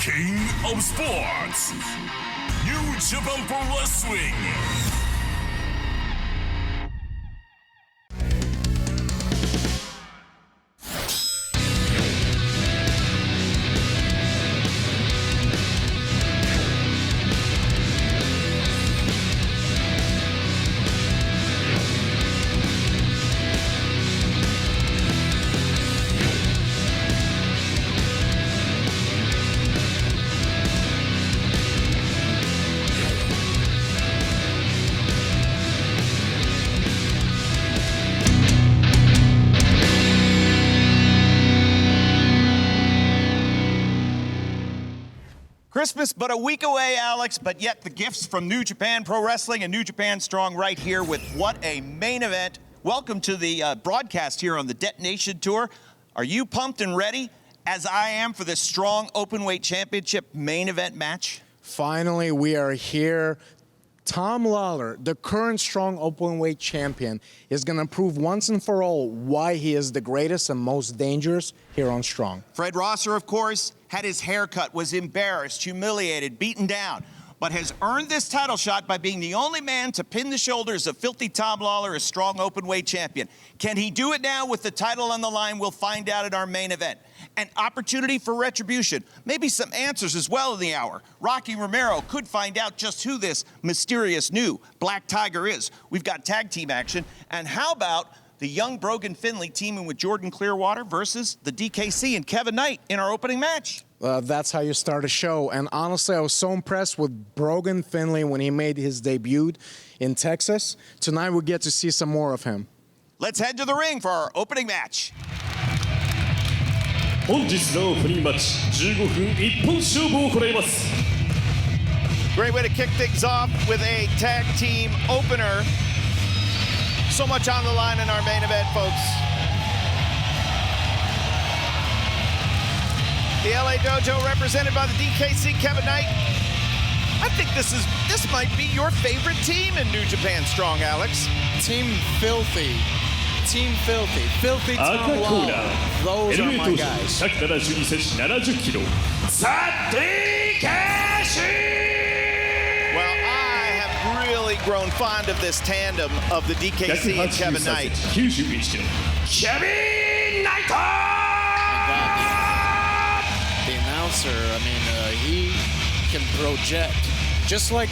King of Sports, New Japan Pro Wrestling. Christmas but a week away, Alex, but yet the gifts from New Japan Pro Wrestling and New Japan Strong right here with what a main event. Welcome to the broadcast here on the Detonation Tour. Are you pumped and ready, as I am, for this Strong Openweight Championship main event match? Finally, we are here. Tom Lawlor, the current Strong Openweight champion, is going to prove once and for all why he is the greatest and most dangerous here on Strong. Fred Rosser, of course, had his hair cut, was embarrassed, humiliated, beaten down, but has earned this title shot by being the only man to pin the shoulders of filthy Tom Lawlor as Strong Openweight champion. Can he do it now with the title on the line? We'll find out at our main event. An opportunity for retribution, maybe some answers as well in the hour. Rocky Romero could find out just who this mysterious new Black Tiger is. We've got tag team action, and how about the young Brogan Finley teaming with Jordan Clearwater versus the DKC and Kevin Knight in our opening match? That's how you start a show. And honestly, I was so impressed with Brogan Finley when he made his debut in Texas. Tonight, we get to see some more of him. Let's head to the ring for our opening match. 本日のオープニングマッチ15分一本勝負を行います Great way to kick things off with a tag team opener. So much on the line in our main event, folks. The LA Dojo represented by the DKC Kevin Knight. I think this might be your favorite team in New Japan Strong, Alex. Team Filthy. Team Filthy. Filthy Tom Lawlor. Those are my guys. 172センチ70キロ Well, I have really grown fond of this tandem of the DKC and Kevin Knight. 91キロ Kevin Knight! The announcer, I mean, he can project, just like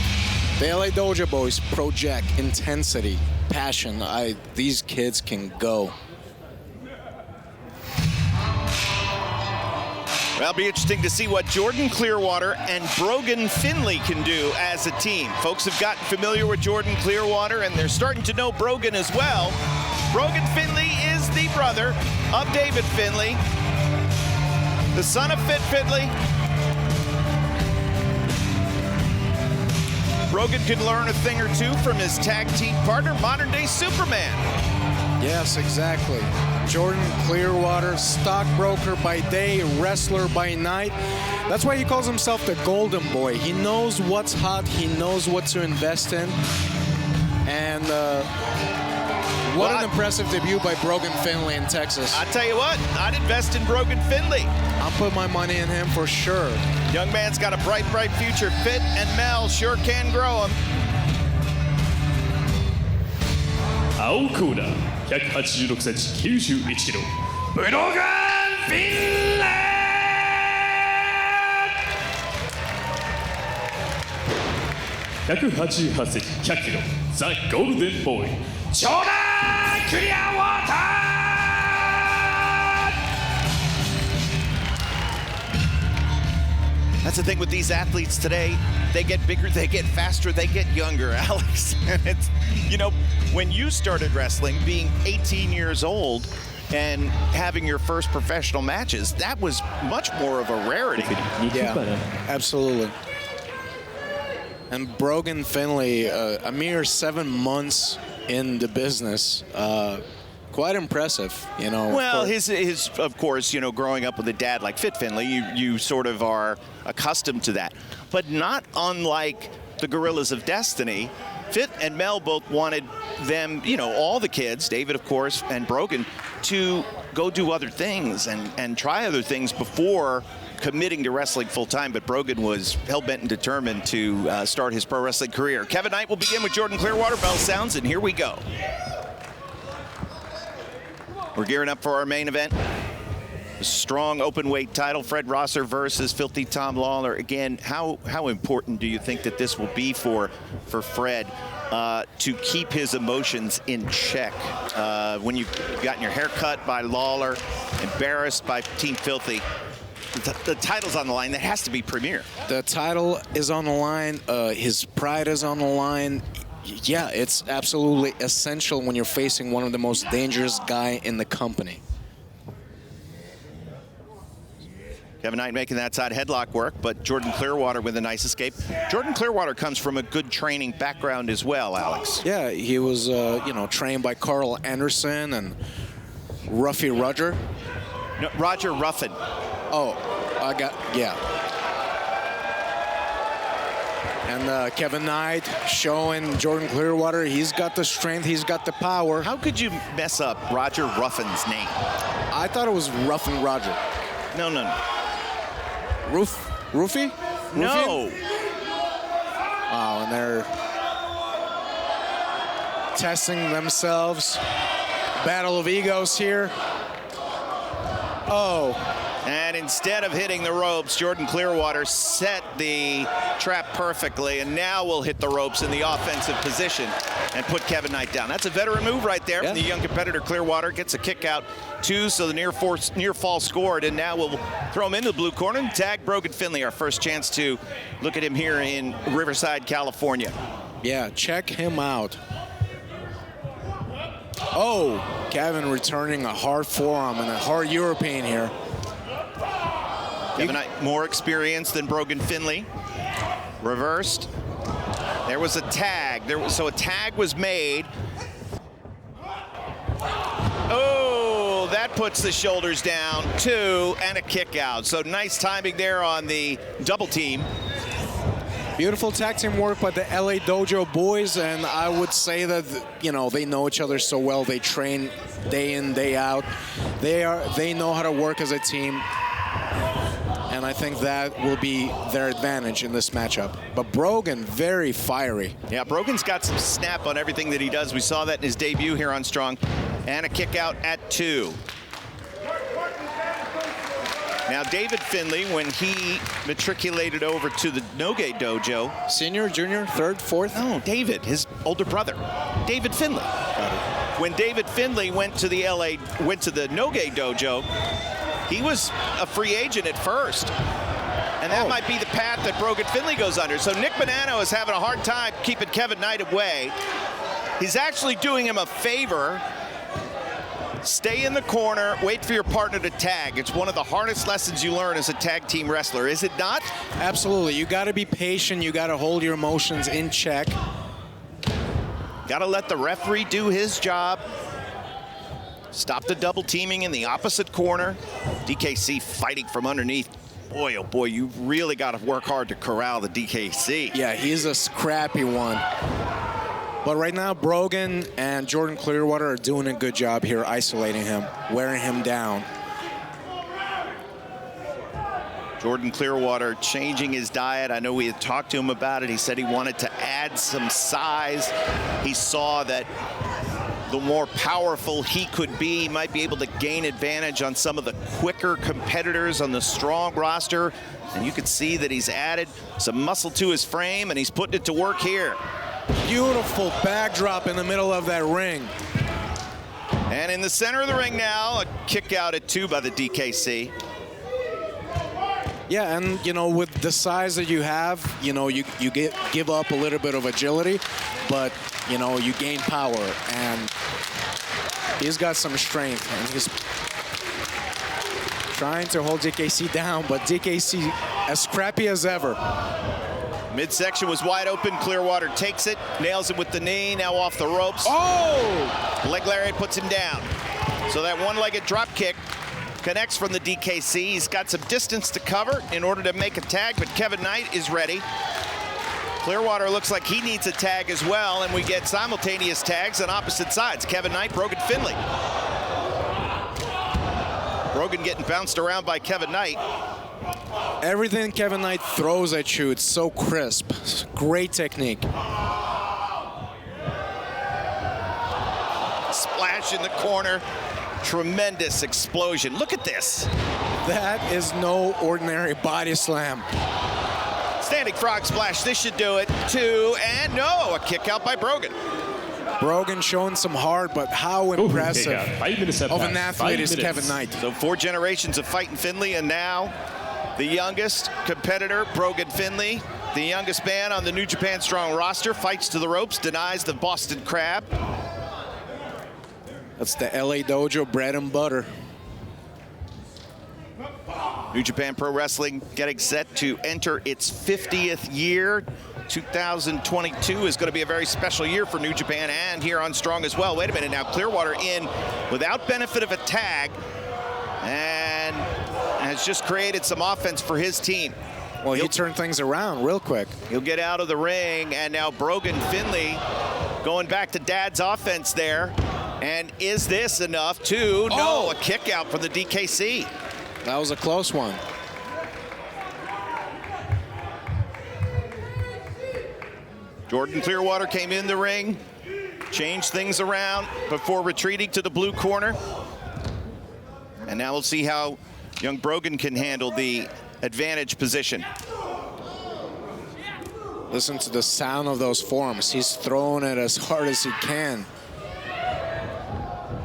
the LA Dojo boys project intensity, passion. These kids can go. Well, it'll be interesting to see what Jordan Clearwater and Brogan Finley can do as a team. Folks have gotten familiar with Jordan Clearwater, and they're starting to know Brogan as well. Brogan Finley is the brother of David Finley, the son of Fit Finley. Brogan can learn a thing or two from his tag team partner, modern-day Superman. Yes, exactly. Jordan Clearwater, stockbroker by day, wrestler by night. That's why he calls himself the Golden Boy. He knows what's hot. He knows what to invest in. And what an impressive debut by Brogan Finley in Texas. I tell you what, I'd invest in Brogan Finley. I'll put my money in him for sure. Young man's got a bright, bright future. Fit and Mel sure can grow him. 青コーナー186センチ91キロブロガン・フィンレー188センチ100キロザ・ゴールデンボーイジョーダン・クリアウォーター That's the thing with these athletes today. They get bigger, they get faster, they get younger, Alex. And it's, you know, when you started wrestling, being 18 years old and having your first professional matches, that was much more of a rarity. Yeah, absolutely. And Brogan Finley, a mere 7 months in the business, quite impressive, you know. Well, his of course, you know, growing up with a dad like Fit Finley, you sort of are accustomed to that. But not unlike the Gorillas of Destiny, FITE and Mel both wanted them, you know, all the kids, David, of course, and Brogan, to go do other things and try other things before committing to wrestling full-time, but Brogan was hell-bent and determined to start his pro wrestling career. Kevin Knight will begin with Jordan Clearwater. Bell sounds, and here we go. We're gearing up for our main event. A strong open weight title, Fred Rosser versus Filthy Tom Lawlor. Again, how important do you think that this will be for Fred to keep his emotions in check? When you've gotten your hair cut by Lawlor, embarrassed by Team Filthy, the title's on the line. That has to be premier. The title is on the line. His pride is on the line. Yeah, it's absolutely essential when you're facing one of the most dangerous guy in the company. Kevin Knight making that side headlock work, but Jordan Clearwater with a nice escape. Jordan Clearwater comes from a good training background as well, Alex. Yeah, he was, you know, trained by Carl Anderson and Roger Ruffin. Oh, yeah. And Kevin Knight showing Jordan Clearwater, he's got the strength, he's got the power. How could you mess up Roger Ruffin's name? I thought it was Ruffin Roger. No. Roofy? No. Oh, and they're testing themselves. Battle of egos here. Oh. And instead of hitting the ropes, Jordan Clearwater set the trap perfectly, and now will hit the ropes in the offensive position and put Kevin Knight down. That's a veteran move right there from the young competitor. Clearwater gets a kick out, 2, so the near fall scored, and now we'll throw him into the blue corner and tag Brogan Finley, our first chance to look at him here in Riverside, California. Yeah, check him out. Oh, Kevin returning a hard forearm and a hard European here. Kevin Knight, more experience than Brogan Finley. Reversed. There was a tag. So a tag was made. Oh, that puts the shoulders down. 2, and a kick out. So nice timing there on the double team. Beautiful tag team work by the LA Dojo boys, and I would say that, you know, they know each other so well. They train day in, day out. They know how to work as a team. And I think that will be their advantage in this matchup. But Brogan, very fiery. Yeah, Brogan's got some snap on everything that he does. We saw that in his debut here on Strong. And a kick out at 2. Now, David Finley, when he matriculated over to the Nogay Dojo. Senior, junior, third, fourth? No, David, his older brother. David Finley. When David Finley went to the Nogay Dojo, he was a free agent at first. And that might be the path that Brogan Finley goes under. So Nick Bonanno is having a hard time keeping Kevin Knight away. He's actually doing him a favor. Stay in the corner, wait for your partner to tag. It's one of the hardest lessons you learn as a tag team wrestler, is it not? Absolutely. You got to be patient. You got to hold your emotions in check. Got to let the referee do his job. Stop the double teaming in the opposite corner. DKC fighting from underneath. Boy, oh boy, you really got to work hard to corral the DKC. Yeah, he's a scrappy one. But right now, Brogan and Jordan Clearwater are doing a good job here isolating him, wearing him down. Jordan Clearwater changing his diet. I know we had talked to him about it. He said he wanted to add some size. He saw that the more powerful he could be, he might be able to gain advantage on some of the quicker competitors on the Strong roster. And you can see that he's added some muscle to his frame, and he's putting it to work here. Beautiful backdrop in the middle of that ring. And in the center of the ring now, a kick out at 2 by the DKC. Yeah, and you know, with the size that you have, you know, you give up a little bit of agility, but you know, you gain power, and he's got some strength, and he's trying to hold DKC down, but DKC as scrappy as ever. Midsection was wide open. Clearwater takes it, nails it with the knee, now off the ropes. Oh! Leg lariat puts him down. So that one-legged drop kick connects from the DKC. He's got some distance to cover in order to make a tag, but Kevin Knight is ready. Clearwater looks like he needs a tag as well, and we get simultaneous tags on opposite sides. Kevin Knight, Brogan Finley. Brogan getting bounced around by Kevin Knight. Everything Kevin Knight throws at you, it's so crisp. Great technique. Splash in the corner. Tremendous explosion. Look at this. That is no ordinary body slam. Standing frog splash. This should do it. 2, and no, a kick out by Brogan. Brogan showing some heart, but how impressive of an athlete is Kevin Knight. So 4 generations of fighting Finley, and now the youngest competitor, Brogan Finley, the youngest man on the New Japan Strong roster, fights to the ropes, denies the Boston Crab. That's the LA Dojo bread and butter. New Japan Pro Wrestling getting set to enter its 50th year. 2022 is going to be a very special year for New Japan and here on Strong as well. Wait a minute now, Clearwater in without benefit of a tag and has just created some offense for his team. Well, he turned things around real quick. He'll get out of the ring, and now Brogan Finley going back to Dad's offense there. And is this enough to, no, a kick out from the DKC. That was a close one. Jordan Clearwater came in the ring, changed things around before retreating to the blue corner. And now we'll see how young Brogan can handle the advantage position. Listen to the sound of those forms. He's throwing it as hard as he can.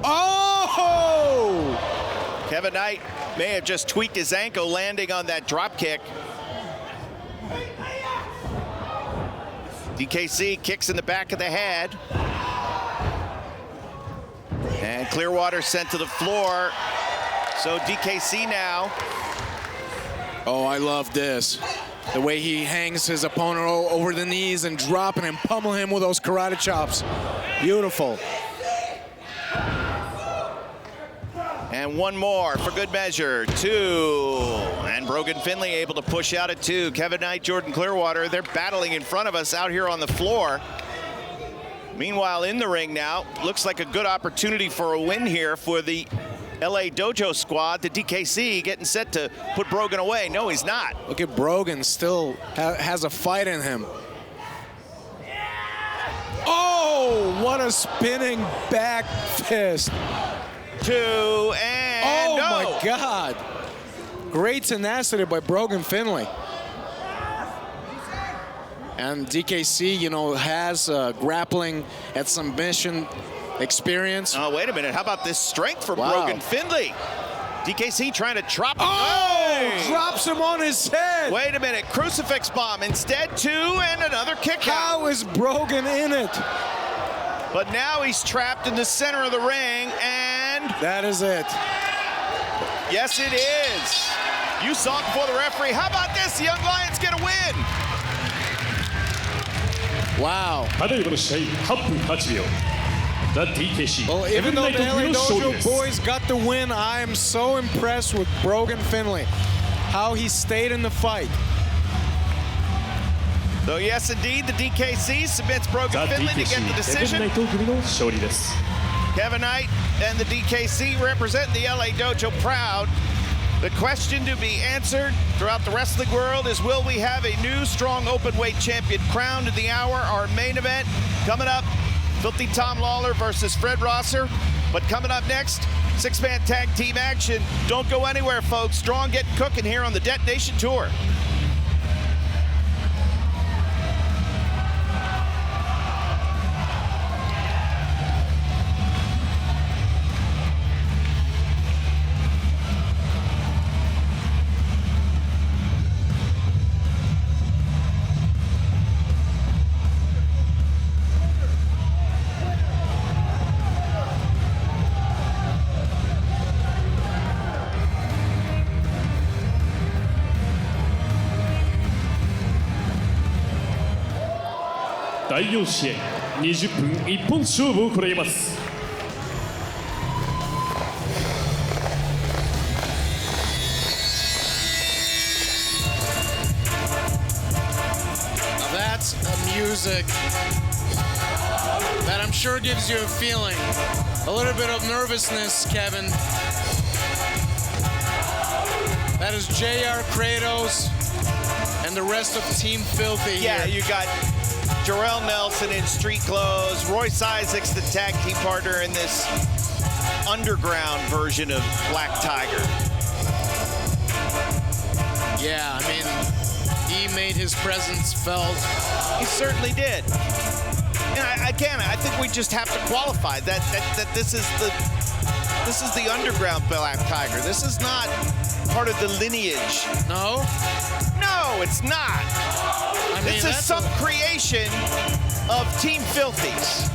Oh! Kevin Knight may have just tweaked his ankle landing on that drop kick. DKC kicks in the back of the head. And Clearwater sent to the floor. So DKC now. Oh, I love this. The way he hangs his opponent over the knees and dropping and pummel him with those karate chops. Beautiful. And one more for good measure. 2. And Brogan Finley able to push out at 2. Kevin Knight, Jordan Clearwater, they're battling in front of us out here on the floor. Meanwhile, in the ring now, looks like a good opportunity for a win here for the LA Dojo squad. The DKC getting set to put Brogan away. No, he's not. Look at Brogan, still has a fight in him. Oh, what a spinning back fist. 2, and oh no. My God. Great tenacity by Brogan Finley. And DKC, you know, has grappling at submission experience. Oh, wait a minute. How about this strength from Wow. Brogan Finley? DKC trying to drop him. Oh! Drops him on his head. Wait a minute. Crucifix bomb. Instead, 2, and another kick out. How is Brogan in it? But now he's trapped in the center of the ring, and That is it. yes, it is. You saw it before the referee. How about this? The Young Lions get a win. Wow. ただいまの試合8分8秒 The DKC Well, even though the LA Dojo boys got the win, I am so impressed with Brogan Finley. How he stayed in the fight. So yes, indeed, the DKC submits Brogan Finley to get the decision. Kevin Knight and the DKC represent the LA Dojo proud. The question to be answered throughout the wrestling world is, will we have a new strong openweight champion crowned in the hour? Our main event coming up, Filthy Tom Lawlor versus Fred Rosser. But coming up next, 6-man tag team action. Don't go anywhere, folks. Strong getting cooking here on the Detonation Tour.第4試合20分一本勝負を行います。 That's music that I'm sure gives you a feeling. A little bit of nervousness, Kevin. That is JR Kratos and the rest of Team Filthy Yeah, here. you got Jarrell Nelson in street clothes, Royce Isaacs, the tag team partner in this underground version of Black Tiger. Yeah, I mean, he made his presence felt. He certainly did. And I think we just have to qualify that this is the underground Black Tiger. This is not part of the lineage. No? No, it's not. This is some creation of Team Filthy's.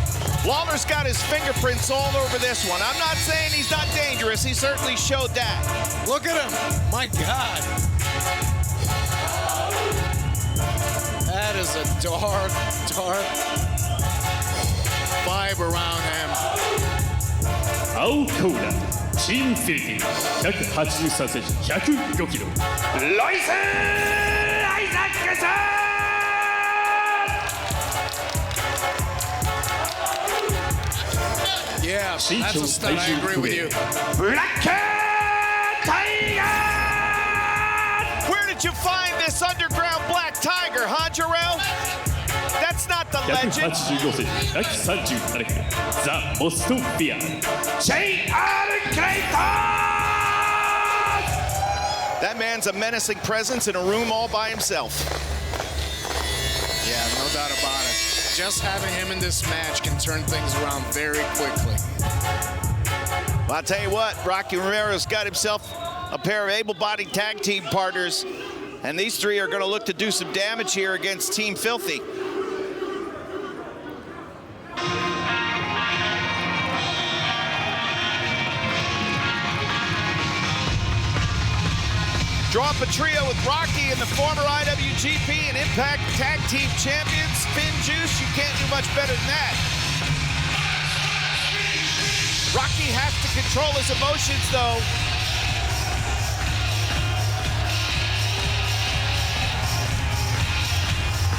Lawlor's got his fingerprints all over this one. I'm not saying he's not dangerous. He certainly showed that. Look at him. My God. That is a dark, dark vibe around him. 青コーナーチームフィリティ183センチ105キロロイス・アイザックソン Yeah, that's a stunt. I agree with you. ブラックタイガー Where did you find this underground Black Tiger, huh, Jarrell? That's not the legend. 185センチ137キロザ・モスト・ビア JR クレイトン That man's a menacing presence in a room all by himself. Yeah, no doubt about it. Just having him in this match can turn things around very quickly. Well, I'll tell you what, Rocky Romero's got himself a pair of able-bodied tag team partners, and these three are going to look to do some damage here against Team Filthy. Draw up a trio with Rocky and the former IWGP and Impact Tag Team Champions, Spin Juice. You can't do much better than that. Rocky has to control his emotions, though.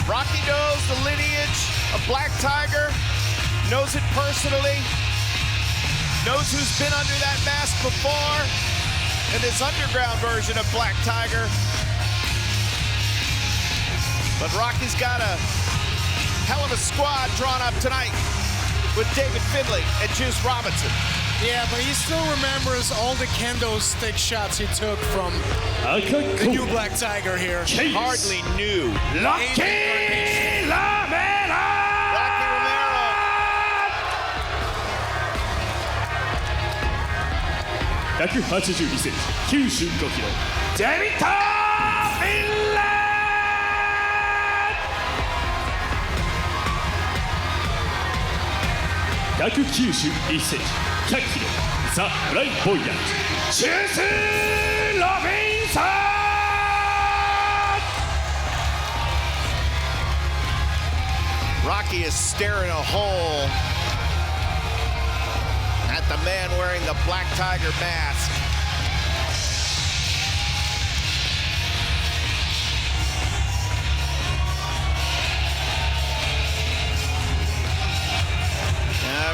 Rocky knows the lineage of Black Tiger, knows it personally, knows who's been under that mask before. In this underground version of Black Tiger. But Rocky's got a hell of a squad drawn up tonight with David Finlay and Juice Robinson. Yeah, but he still remembers all the kendo stick shots he took from the new Black Tiger here. Hardly new. Rocky Romero 182センチ95キロデビッド・フィンレー191センチ100キロザ・ブライン・ボイヤージュース・ロビンソン Rocky is staring a hole at the man wearing the Black Tiger mask.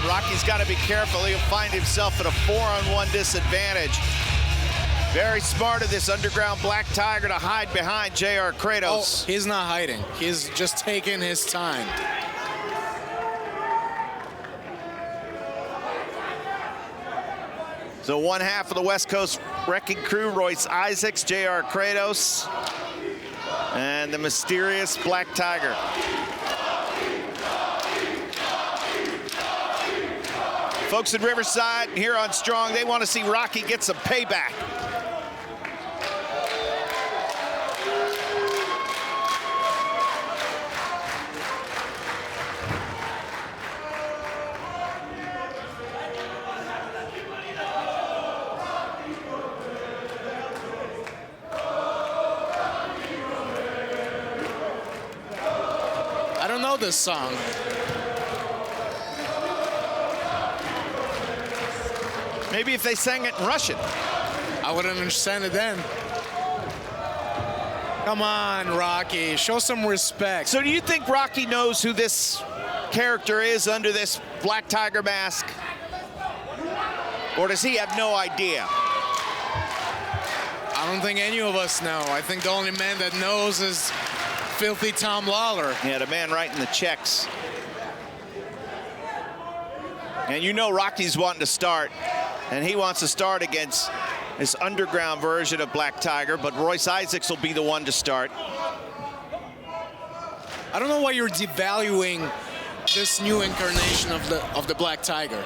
Rocky's got to be careful. He'll find himself at a 4-on-1 disadvantage. Very smart of this underground Black Tiger to hide behind JR Kratos. Oh, he's not hiding. He's just taking his time. So one half of the West Coast Wrecking Crew, Royce Isaacs, JR Kratos, and the mysterious Black Tiger. Folks in Riverside here on Strong, they want to see Rocky get some payback. I don't know this song. Maybe if they sang it in Russian. I wouldn't understand it then. Come on, Rocky. Show some respect. So do you think Rocky knows who this character is under this Black Tiger mask? Or does he have no idea? I don't think any of us know. I think the only man that knows is filthy Tom Lawlor. Yeah, the man writing the checks. And you know Rocky's wanting to start, and he wants to start against this underground version of Black Tiger, but Royce Isaacs will be the one to start. I don't know why you're devaluing this new incarnation of the Black Tiger.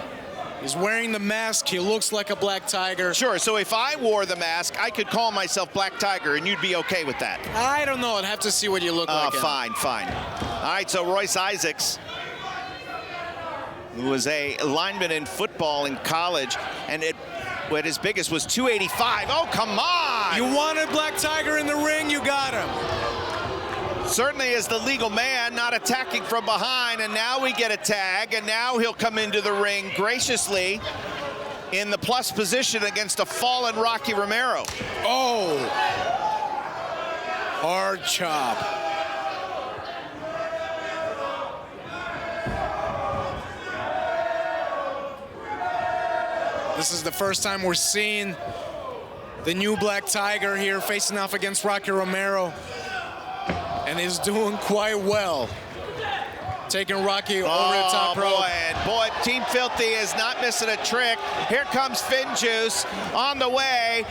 He's wearing the mask. He looks like a Black Tiger. Sure, so if I wore the mask, I could call myself Black Tiger, and you'd be okay with that. I don't know. I'd have to see what you look like. Fine. All right, so Royce Isaacs, who was a lineman in football in college, and at his biggest was 285. Oh, come on! You wanted Black Tiger in the ring, you got him. Certainly is the legal man, not attacking from behind, and now we get a tag, and now he'll come into the ring graciously in the plus position against a fallen Rocky Romero. Oh, hard chop. This is the first time we're seeing the new Black Tiger here facing off against Rocky Romero. And he's doing quite well. Taking Rocky over the top rope. Boy, Team Filthy is not missing a trick. Here comes Finjuice on the way.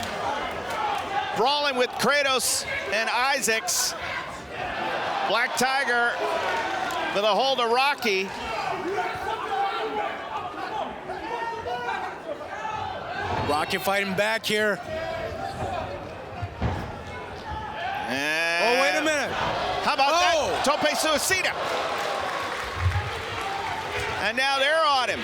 Brawling with Kratos and Isaacs. Black Tiger with a hold of Rocky. Rocky fighting back here. And oh, wait a minute. How about that? Tope Suicida. And now they're on him.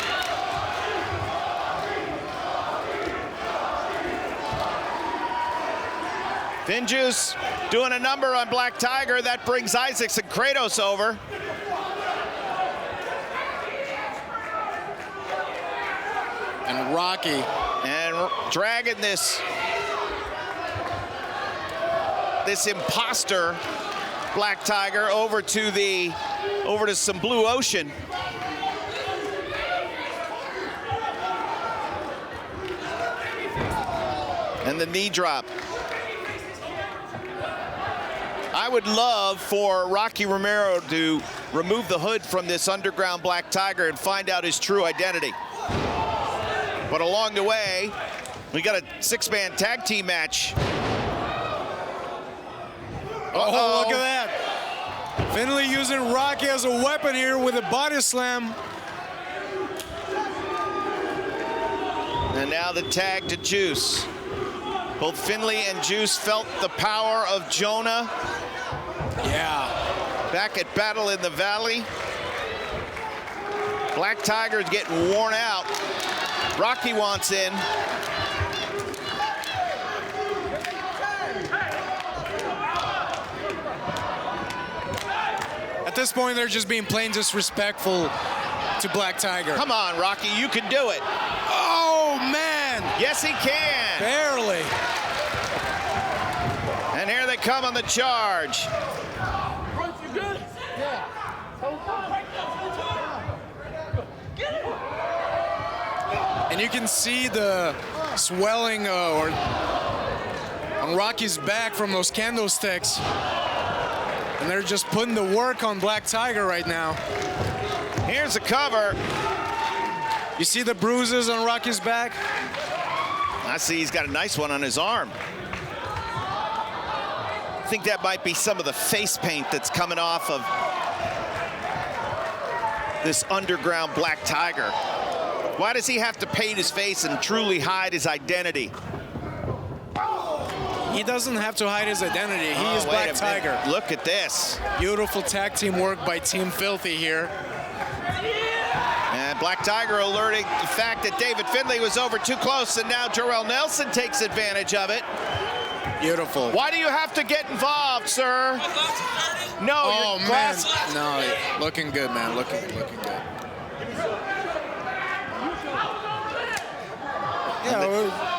Finjuice doing a number on Black Tiger. That brings Isaacs and Kratos over. And Rocky. And dragging this imposter Black Tiger over to some blue ocean. And the knee drop. I would love for Rocky Romero to remove the hood from this underground Black Tiger and find out his true identity. But along the way, we got a six-man tag team match. Oh, look at that. Finlay using Rocky as a weapon here with a body slam. And now the tag to Juice. Both Finlay and Juice felt the power of Jonah. Yeah. Back at Battle in the Valley. Black Tiger's getting worn out. Rocky wants in. At this point, they're just being plain disrespectful to Black Tiger. Come on, Rocky, you can do it. Oh, man. Yes, he can. Barely. And here they come on the charge. And you can see the swelling on Rocky's back from those candlesticks. And they're just putting the work on Black Tiger right now. Here's a cover. You see the bruises on Rocky's back? I see he's got a nice one on his arm. I think that might be some of the face paint that's coming off of this underground Black Tiger. Why does he have to paint his face and truly hide his identity? He doesn't have to hide his identity. He is Black Tiger. Look at this. Beautiful tag team work by Team Filthy here. And Black Tiger alerting the fact that David Finlay was over too close, and now Jarrell Nelson takes advantage of it. Beautiful. Why do you have to get involved, sir? No, oh, man. No, looking good, man. Looking good. Yeah.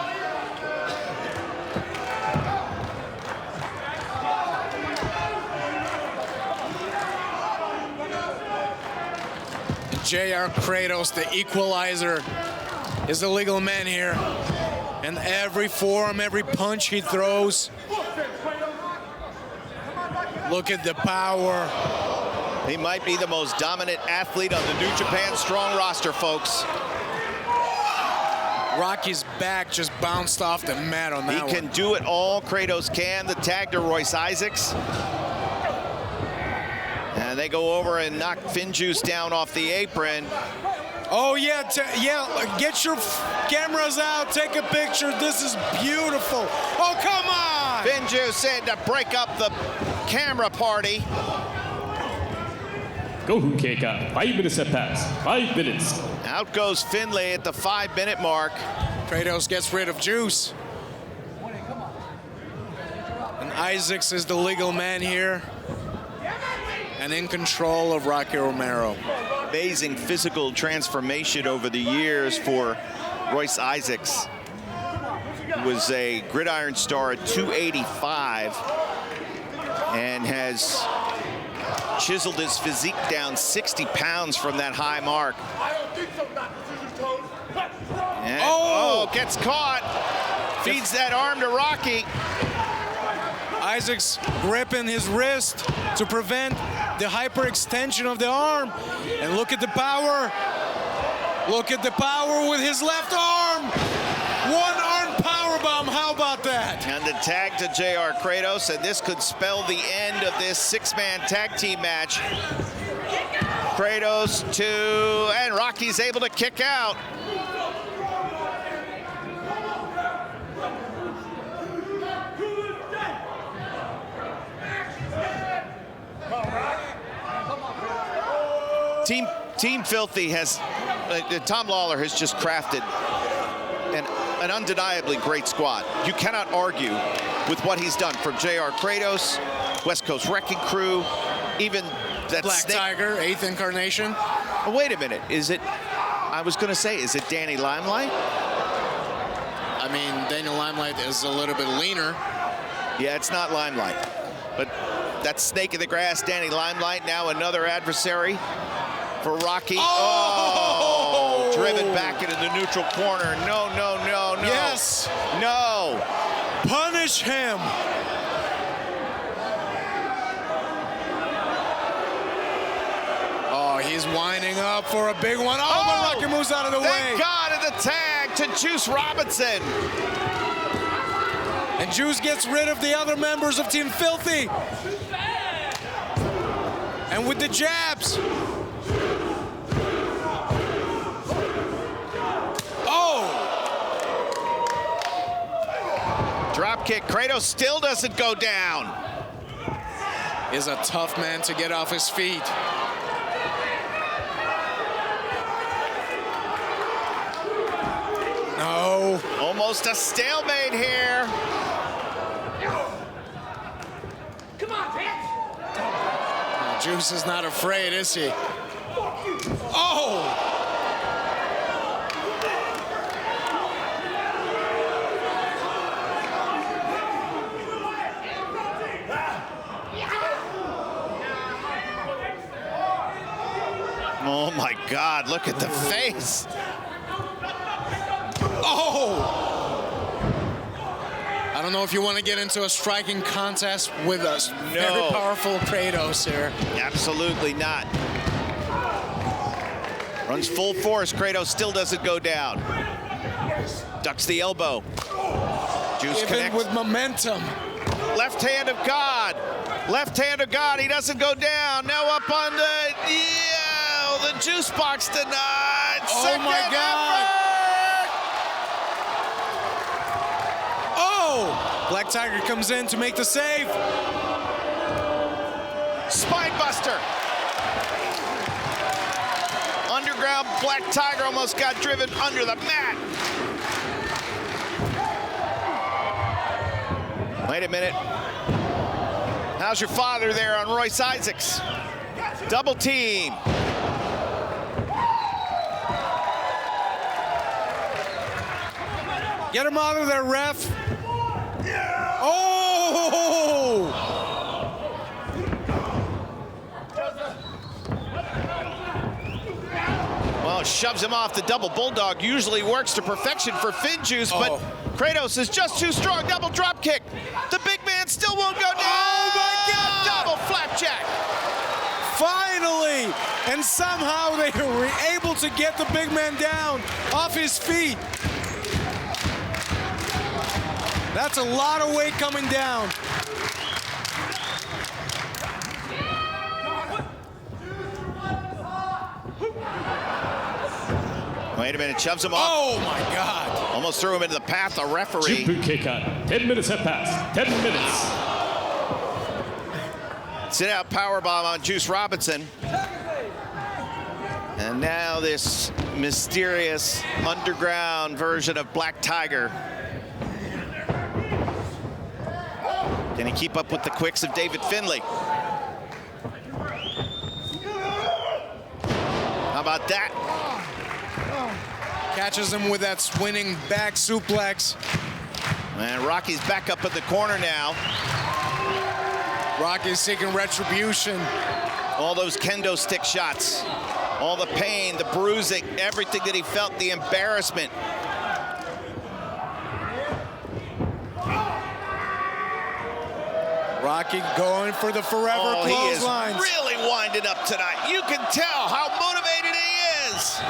J.R. Kratos, the equalizer, is the legal man here. And every forearm, every punch he throws. Look at the power. He might be the most dominant athlete on the New Japan Strong roster, folks. Rocky's back just bounced off the mat on that one. He can do it all. Kratos can. The tag to Royce Isaacs. And they go over and knock Finjuice down off the apron. Oh, yeah, get your cameras out, take a picture. This is beautiful. Oh, come on! Finjuice in to break up the camera party. 5分経過 5 minutes have passed 5 minutes Out goes Finlay at the 5-minute mark. Kratos gets rid of Juice. And Isaacs is the legal man here. And in control of Rocky Romero. Amazing physical transformation over the years for Royce Isaacs. He was a gridiron star at 285 and has chiseled his physique down 60 pounds from that high mark. And, gets caught. Feeds that arm to Rocky. Isaacs gripping his wrist to prevent the hyperextension of the arm. And look at the power. Look at the power with his left arm. One-arm powerbomb, how about that? And the tag to J.R. Kratos, and this could spell the end of this six-man tag team match. Kratos and Rocky's able to kick out. Team Filthy has, Tom Lawlor has just crafted an undeniably great squad. You cannot argue with what he's done from J.R. Kratos, West Coast Wrecking Crew, even that Black Tiger, 8th incarnation. Oh, wait a minute, is it, I was gonna say, is it Danny Limelight? I mean, Daniel Limelight is a little bit leaner. Yeah, it's not Limelight, but that's Snake in the Grass, Danny Limelight, now another adversary for Rocky. Oh! Driven back into the neutral corner. No, no, no, no. Yes. No. Punish him. Oh, he's winding up for a big one. Oh, but Rocky moves out of the way. Thank God of the tag to Juice Robinson. And Juice gets rid of the other members of Team Filthy. And with the jabs. Drop kick. Kratos still doesn't go down. Is a tough man to get off his feet. No. Almost a stalemate here. Come on, bitch. Juice is not afraid, is he? Oh! Oh my God, look at the face. Oh! I don't know if you want to get into a striking contest with us. No. Very powerful Kratos here. Absolutely not. Runs full force. Kratos still doesn't go down. Ducks the elbow. Juice Even connects. with momentum. Left hand of God. Left hand of God. He doesn't go down. Now up on the... Yeah, the juice box denied. Oh my God. Effort. Oh! Black Tiger comes in to make the save. Spine buster. Underground Black Tiger almost got driven under the mat. Wait a minute. How's your father there on Royce Isaacs? Double team. Get him out of there, ref. Oh! shoves him off. The double bulldog usually works to perfection for Finjuice, but Kratos is just too strong. Double drop kick. The big man still won't go down. Oh my God! Double flapjack. Finally! And somehow they were able to get the big man down off his feet. That's a lot of weight coming down. Wait a minute, shoves him off. Oh my God. Almost threw him into the path of referee. 10分経過 10 minutes have passed 10 minutes Sit out powerbomb on Juice Robinson. And now this mysterious underground version of Black Tiger. Can he keep up with the quicks of David Finlay? How about that? Catches him with that swinging back suplex. And Rocky's back up in the corner now. Rocky's seeking retribution. All those kendo stick shots, all the pain, the bruising, everything that he felt, the embarrassment. Rocky going for the forever clotheslines. He is really winding up tonight. You can tell how motivated he is.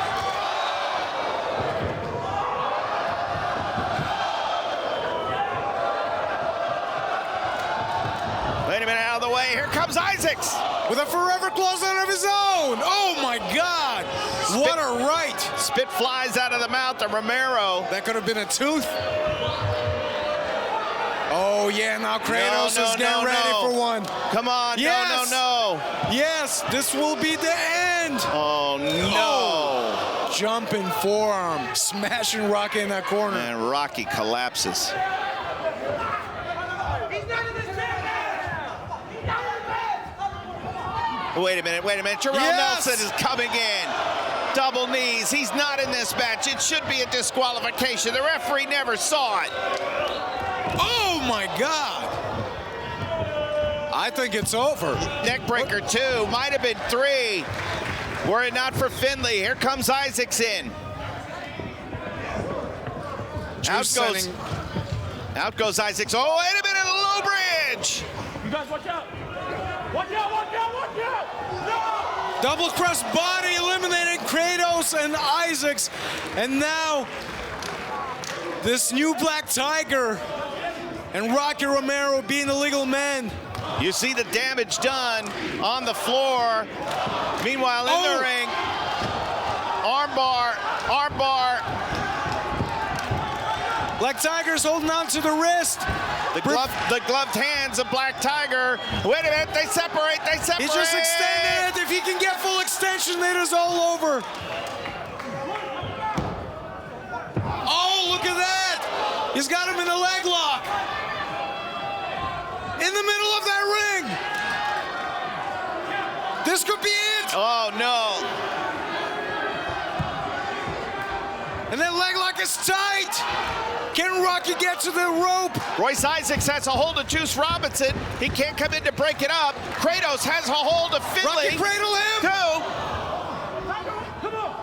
Wait a minute, out of the way. Here comes Isaacs. With a forever clothesline of his own. Oh my God. What a right. Spit flies out of the mouth of Romero. That could have been a tooth. Oh yeah, now Kratos is getting ready for one. Come on, yes. no. Yes, this will be the end. Oh no. Oh, jumping forearm, smashing Rocky in that corner. And Rocky collapses. Wait a minute. Jerome Nelson is coming in. Double knees. He's not in this match. It should be a disqualification. The referee never saw it. Oh my God. I think it's over. Neckbreaker 2, might have been 3. Were it not for Finlay. Here comes Isaacs in. Out goes Isaacs. Oh, wait a minute, a low bridge. You guys watch out. Watch out. No! Double cross body eliminating Kratos and Isaacs. And now this new Black Tiger and Rocky Romero being the legal men. You see the damage done on the floor. Meanwhile, in the ring, armbar. Black Tiger's holding on to the wrist. The gloved hands of Black Tiger. Wait a minute, they separate. He's just extending it. If he can get full extension, it is all over. Oh, look at that. He's got him in a leg lock. In the middle of that ring. This could be it. Oh, no. And that leg lock is tight. Can Rocky get to the rope? Royce Isaacs has a hold of Juice Robinson. He can't come in to break it up. Kratos has a hold of Finlay. Rocky cradle him. 2. Come on.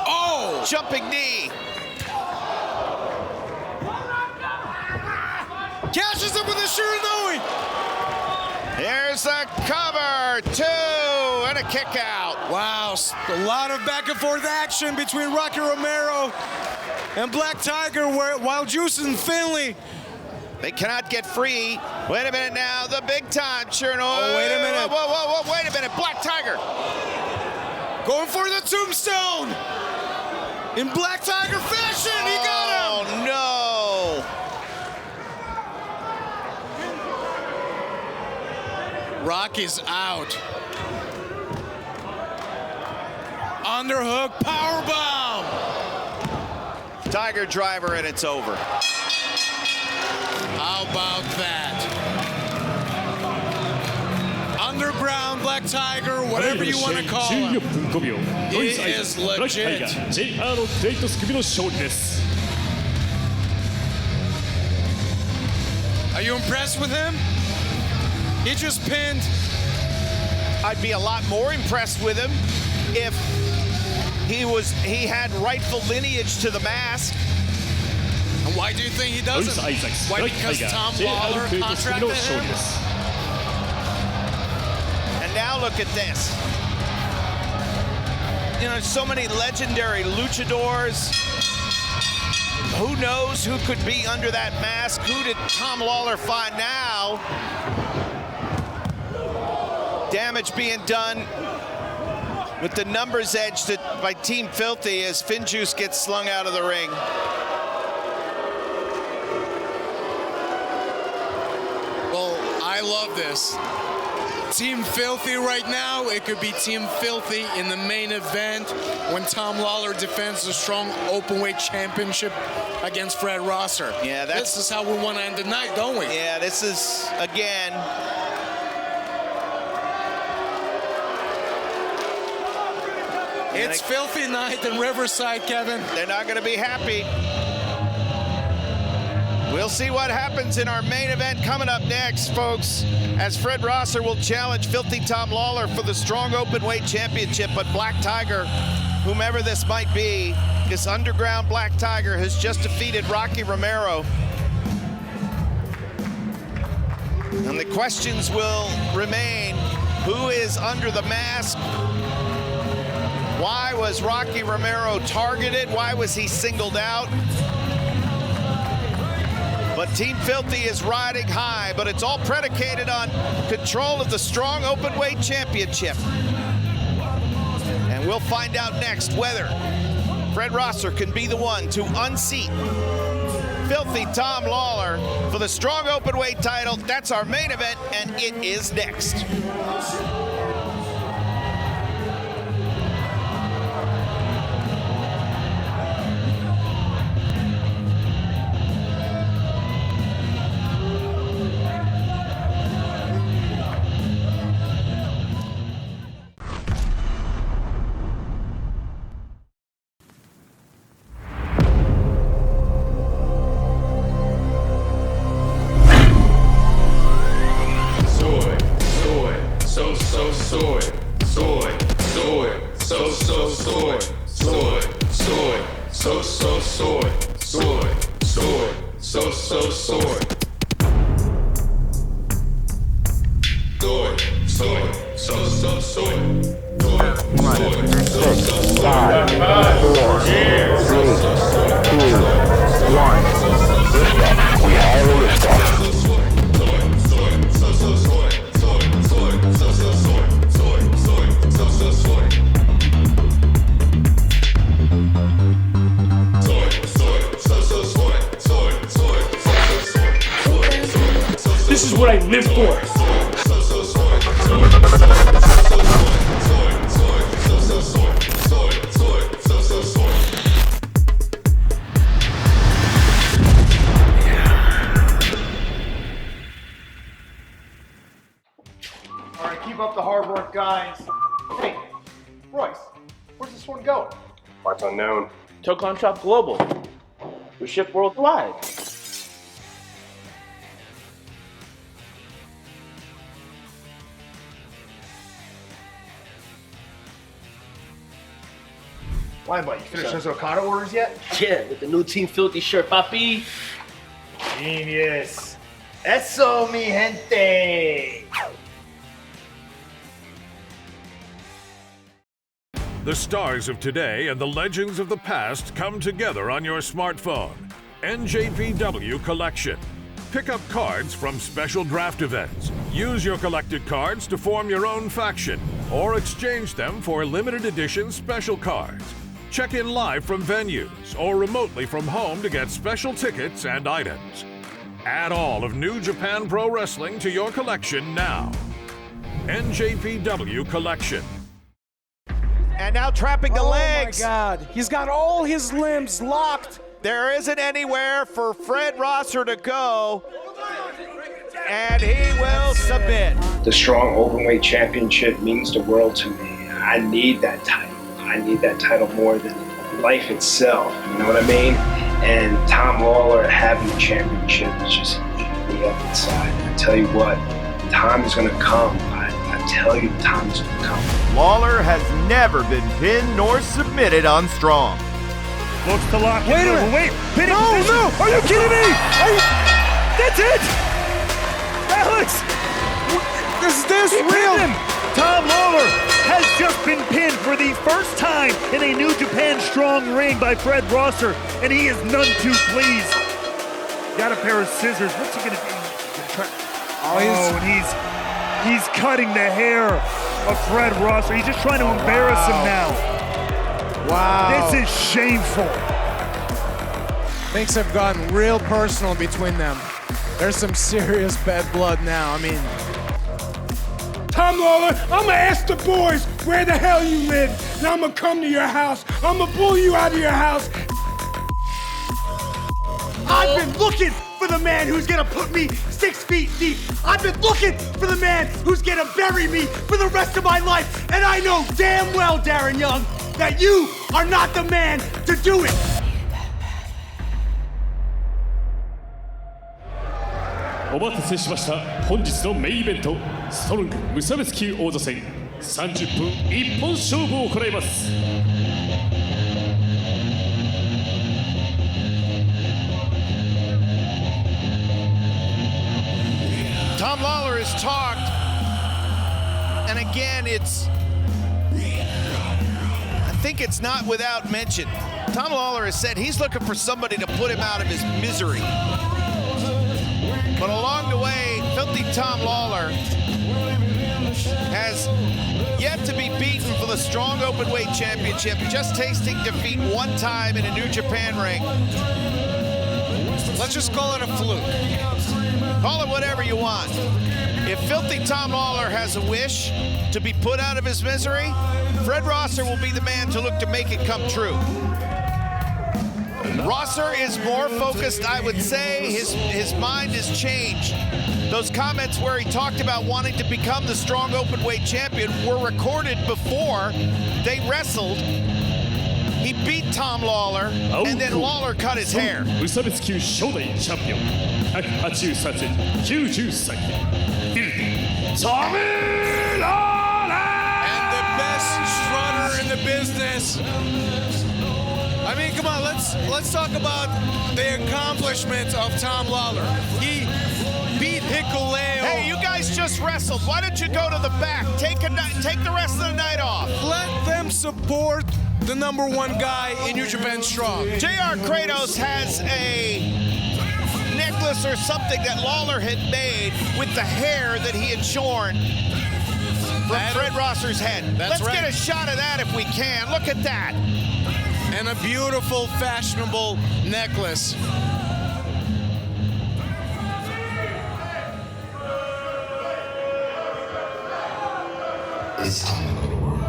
Oh. Jumping knee. Catches him with a Shiranui. Here's the cover. 2 and a kick out. Wow, a lot of back and forth action between Rocky Romero and Black Tiger, while Juice and Finlay. They cannot get free. Wait a minute now, the big time Shiranui. Oh, wait a minute. Whoa, wait a minute, Black Tiger. Going for the tombstone. In Black Tiger fashion, he got him. Oh, no. Rocky's out. Underhook powerbomb. Tiger driver, and it's over. How about that? Underground Black Tiger, whatever you want to call him. 14分5秒 He is legit. JR のクレイトス組の勝利です。 Are you impressed with him? He just pinned. I'd be a lot more impressed with him if He had rightful lineage to the mask. And why do you think he doesn't? Why? Because Tom Lawlor contracted him? And now look at this. You know, so many legendary luchadors. Who knows who could be under that mask? Who did Tom Lawlor find now? Damage being done with the numbers edged by Team Filthy as Finjuice gets slung out of the ring. Well, I love this. Team Filthy right now, it could be Team Filthy in the main event when Tom Lawlor defends the strong openweight championship against Fred Rosser. Yeah, this is how we want to end the night, don't we? Yeah, this is, again, it's Filthy night in Riverside, Kevin. They're not going to be happy. We'll see what happens in our main event coming up next, folks, as Fred Rosser will challenge Filthy Tom Lawlor for the strong openweight championship. But Black Tiger, whomever this might be, this underground Black Tiger has just defeated Rocky Romero. And the questions will remain: who is under the mask? Why was Rocky Romero targeted? Why was he singled out? But Team Filthy is riding high, but it's all predicated on control of the strong openweight championship. And we'll find out next whether Fred Rosser can be the one to unseat Filthy Tom Lawlor for the strong openweight title. That's our main event, and it is next. This is what I live for. All right, keep up the hard work, guys. Hey, Royce, where's this one going? Parts unknown. Tow Contract Global. We ship worldwide. Why, buddy? You finished those Okada orders yet? Yeah, with the new Team Filthy shirt, papi. Genius. Eso, mi gente. The stars of today and the legends of the past come together on your smartphone. NJPW Collection. Pick up cards from special draft events. Use your collected cards to form your own faction or exchange them for limited edition special cards. Check in live from venues or remotely from home to get special tickets and items. Add all of New Japan Pro Wrestling to your collection now. NJPW Collection. And now trapping the legs. Oh my God, he's got all his limbs locked. There isn't anywhere for Fred Rosser to go, and he will submit. The strong openweight championship means the world to me. I need that title. I need that title more than life itself. You know what I mean? And Tom Lawlor having the championship is just eating me up inside. And I tell you what, time is going to come. I tell you, the time's gonna come. Lawler has never been pinned nor submitted on Strong. Looks to lock Wait a minute. Wait, pinning No, position. no. Are you kidding me? That's it. Alex, Is this he real? pinned him. Tom Lawler has just been pinned for the first time in a New Japan Strong ring by Fred Rosser, and he is none too pleased. Got a pair of scissors. What's he gonna do? And he's cutting the hair of Fred Rosser. He's just trying to embarrass him now. Wow. This is shameful. Things have gotten real personal between them. There's some serious bad blood now. I mean, Tom Lawler, I'm gonna ask the boys where the hell you live, and I'm gonna come to your house. I'm gonna pull you out of your house. I've been looking for the man who's gonna put me 6 feet deep. I've been looking for the man who's gonna bury me for the rest of my life. And I know damn well, Darren Young, that you are not the man to do it. お待たせしました。本日のメインイベント、ストロング無差別級王座戦、30分一本勝負を行います。Tom Lawler has talked, and again, I think it's not without mention. Tom Lawler has said he's looking for somebody to put him out of his misery. But along the way, Filthy Tom Lawler has yet to be beaten for the Strong Openweight Championship, just tasting defeat one time in a New Japan ring. let's just call it a fluke. Call it whatever you want. If Filthy Tom Lawler has a wish to be put out of his misery, Fred Rosser will be the man to look to make it come true. Rosser is more focused, I would say. His mind has changed. Those comments where he talked about wanting to become the Strong Openweight champion were recorded before they wrestled. He beat Tom Lawler, and then Lawler cut his hair. 無差別級初代チャンピオン、183センチ、90歳、フィルティ、トミー・ローラー And the best strutter in the business. I mean, come on, let's talk about the accomplishments of Tom Lawler. He beat Hikuleo. Hey, you guys just wrestled. Why don't you go to the back? Take the rest of the night off. Let them support the #1 guy in New Japan Strong. JR Kratos has a necklace or something that Lawler had made with the hair that he had shorn from Fred Rosser's head. Let's get a shot of that if we can. Look at that. And a beautiful, fashionable necklace. It's time to go to work.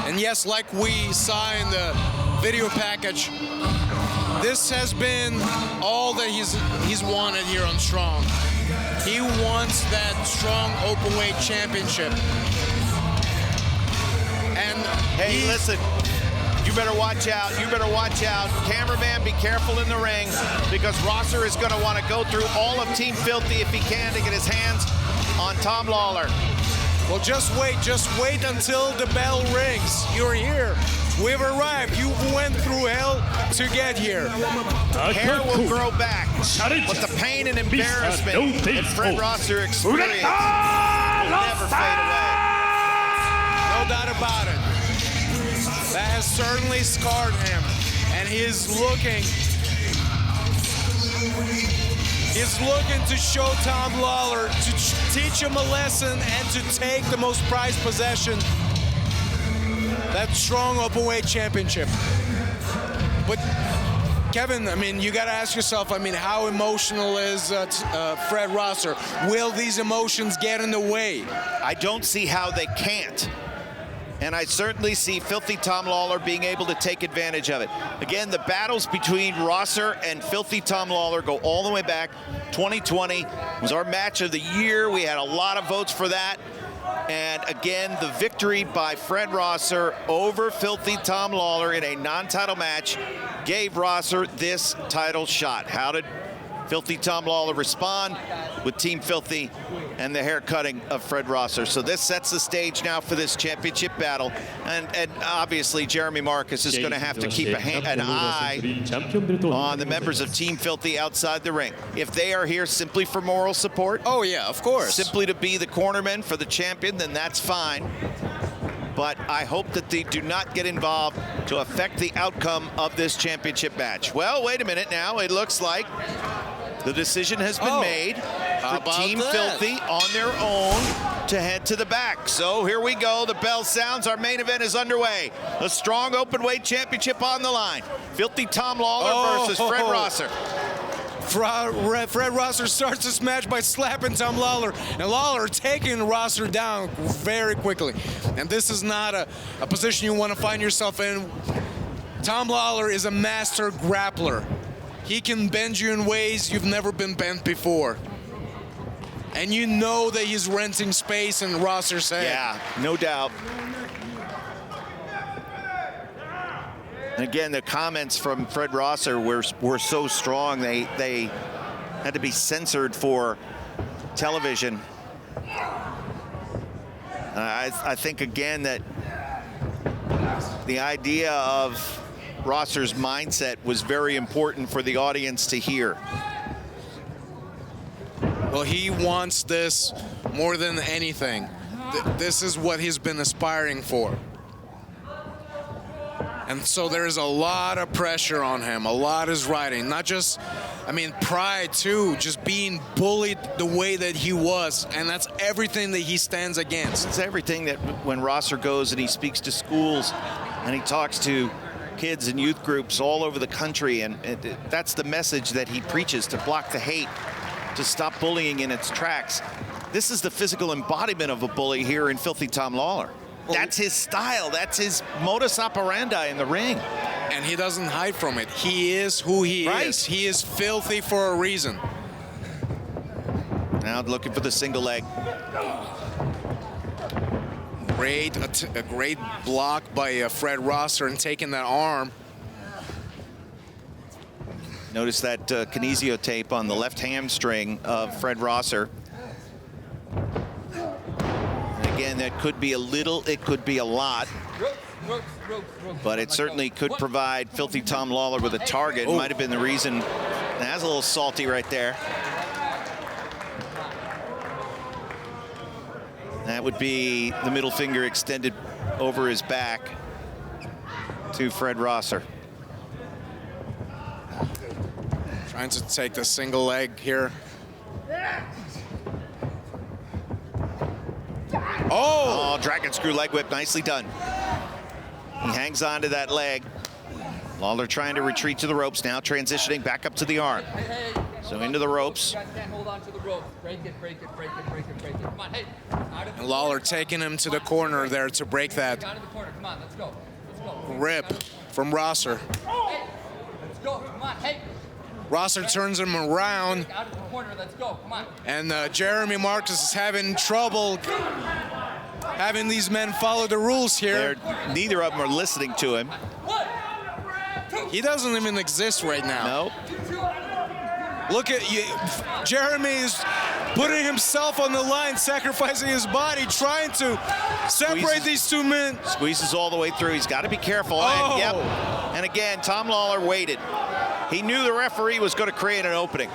And yes, like we saw in the video package, this has been all that he's wanted here on Strong. He wants that Strong Openweight Championship. And hey, listen, you better watch out. You better watch out. Cameraman, be careful in the ring, because Rosser is going to want to go through all of Team Filthy if he can to get his hands on Tom Lawler. Well, just wait until the bell rings. You're here. We've arrived. You went through hell to get here. Hair will grow back, but the pain and embarrassment that Fred Rosser experienced will never fade away. No doubt about it. That has certainly scarred him, and he's looking to show Tom Lawler, to teach him a lesson, and to take the most prized possession, that Strong Openweight Championship. But Kevin, I mean, you got to ask yourself, I mean, how emotional is Fred Rosser? Will these emotions get in the way? I don't see how they can't. And I certainly see Filthy Tom Lawler being able to take advantage of it. Again, the battles between Rosser and Filthy Tom Lawler go all the way back. 2020 was our match of the year. We had a lot of votes for that. And again, the victory by Fred Rosser over Filthy Tom Lawler in a non-title match gave Rosser this title shot. How did Filthy Tom Lawlor respond with Team Filthy and the haircutting of Fred Rosser. So this sets the stage now for this championship battle. And obviously, Jeremy Marcus is going to have to keep an eye on the members of Team Filthy outside the ring. If they are here simply for moral support, oh yeah, of course, simply to be the cornermen for the champion, then that's fine. But I hope that they do not get involved to affect the outcome of this championship match. Well, wait a minute now. It looks like the decision has been made for Team Filthy on their own to head to the back. So here we go. The bell sounds. Our main event is underway. A strong openweight championship on the line. Filthy Tom Lawlor versus Fred Rosser. Fred Rosser starts this match by slapping Tom Lawlor, and Lawlor taking Rosser down very quickly. And this is not a position you want to find yourself in. Tom Lawlor is a master grappler. He can bend you in ways you've never been bent before. And you know that he's renting space in Rosser's head. Yeah, no doubt. And again, the comments from Fred Rosser were so strong, they had to be censored for television. I think, again, that the idea of Rosser's mindset was very important for the audience to hear. Well, he wants this more than anything. This is what he's been aspiring for. And so there's a lot of pressure on him. A lot is riding. Not just, I mean, pride too, just being bullied the way that he was. And that's everything that he stands against. It's everything that when Rosser goes and he speaks to schools and he talks to kids and youth groups all over the country, and that's the message that he preaches, to block the hate, to stop bullying in its tracks. This is the physical embodiment of a bully here in Filthy Tom Lawlor. That's his style. That's his modus operandi in the ring. And he doesn't hide from it. He is who he is. He is filthy for a reason. Now looking for the single leg. A great block by Fred Rosser and taking that arm. Notice that kinesio tape on the left hamstring of Fred Rosser. Again, that could be a little, it could be a lot, but it certainly could provide Filthy Tom Lawlor with a target. Might have been the reason. That's a little salty right there. That would be the middle finger extended over his back to Fred Rosser. Trying to take the single leg here. Oh, dragon screw leg whip, nicely done. He hangs on to that leg. Lawlor trying to retreat to the ropes, now transitioning back up to the arm. So into the ropes. Hold on to the rope. Break it, break it, break it, break it, break it. Come on, hey. And Lawlor taking him to the corner there to break that Down to the corner. Come on, let's go. Let's go. rip from Rosser. Hey, let's go. Come on, hey. Rosser turns him around. Out of the corner, let's go. Come on. And Jeremy Marcus is having trouble having these men follow the rules here. Neither of them are listening to him. He doesn't even exist right now. Nope. Look at you. Jeremy is putting himself on the line, sacrificing his body, trying to separate these two men. Squeezes all the way through. He's got to be careful. Oh. And, yep. And again, Tom Lawlor waited. He knew the referee was going to create an opening.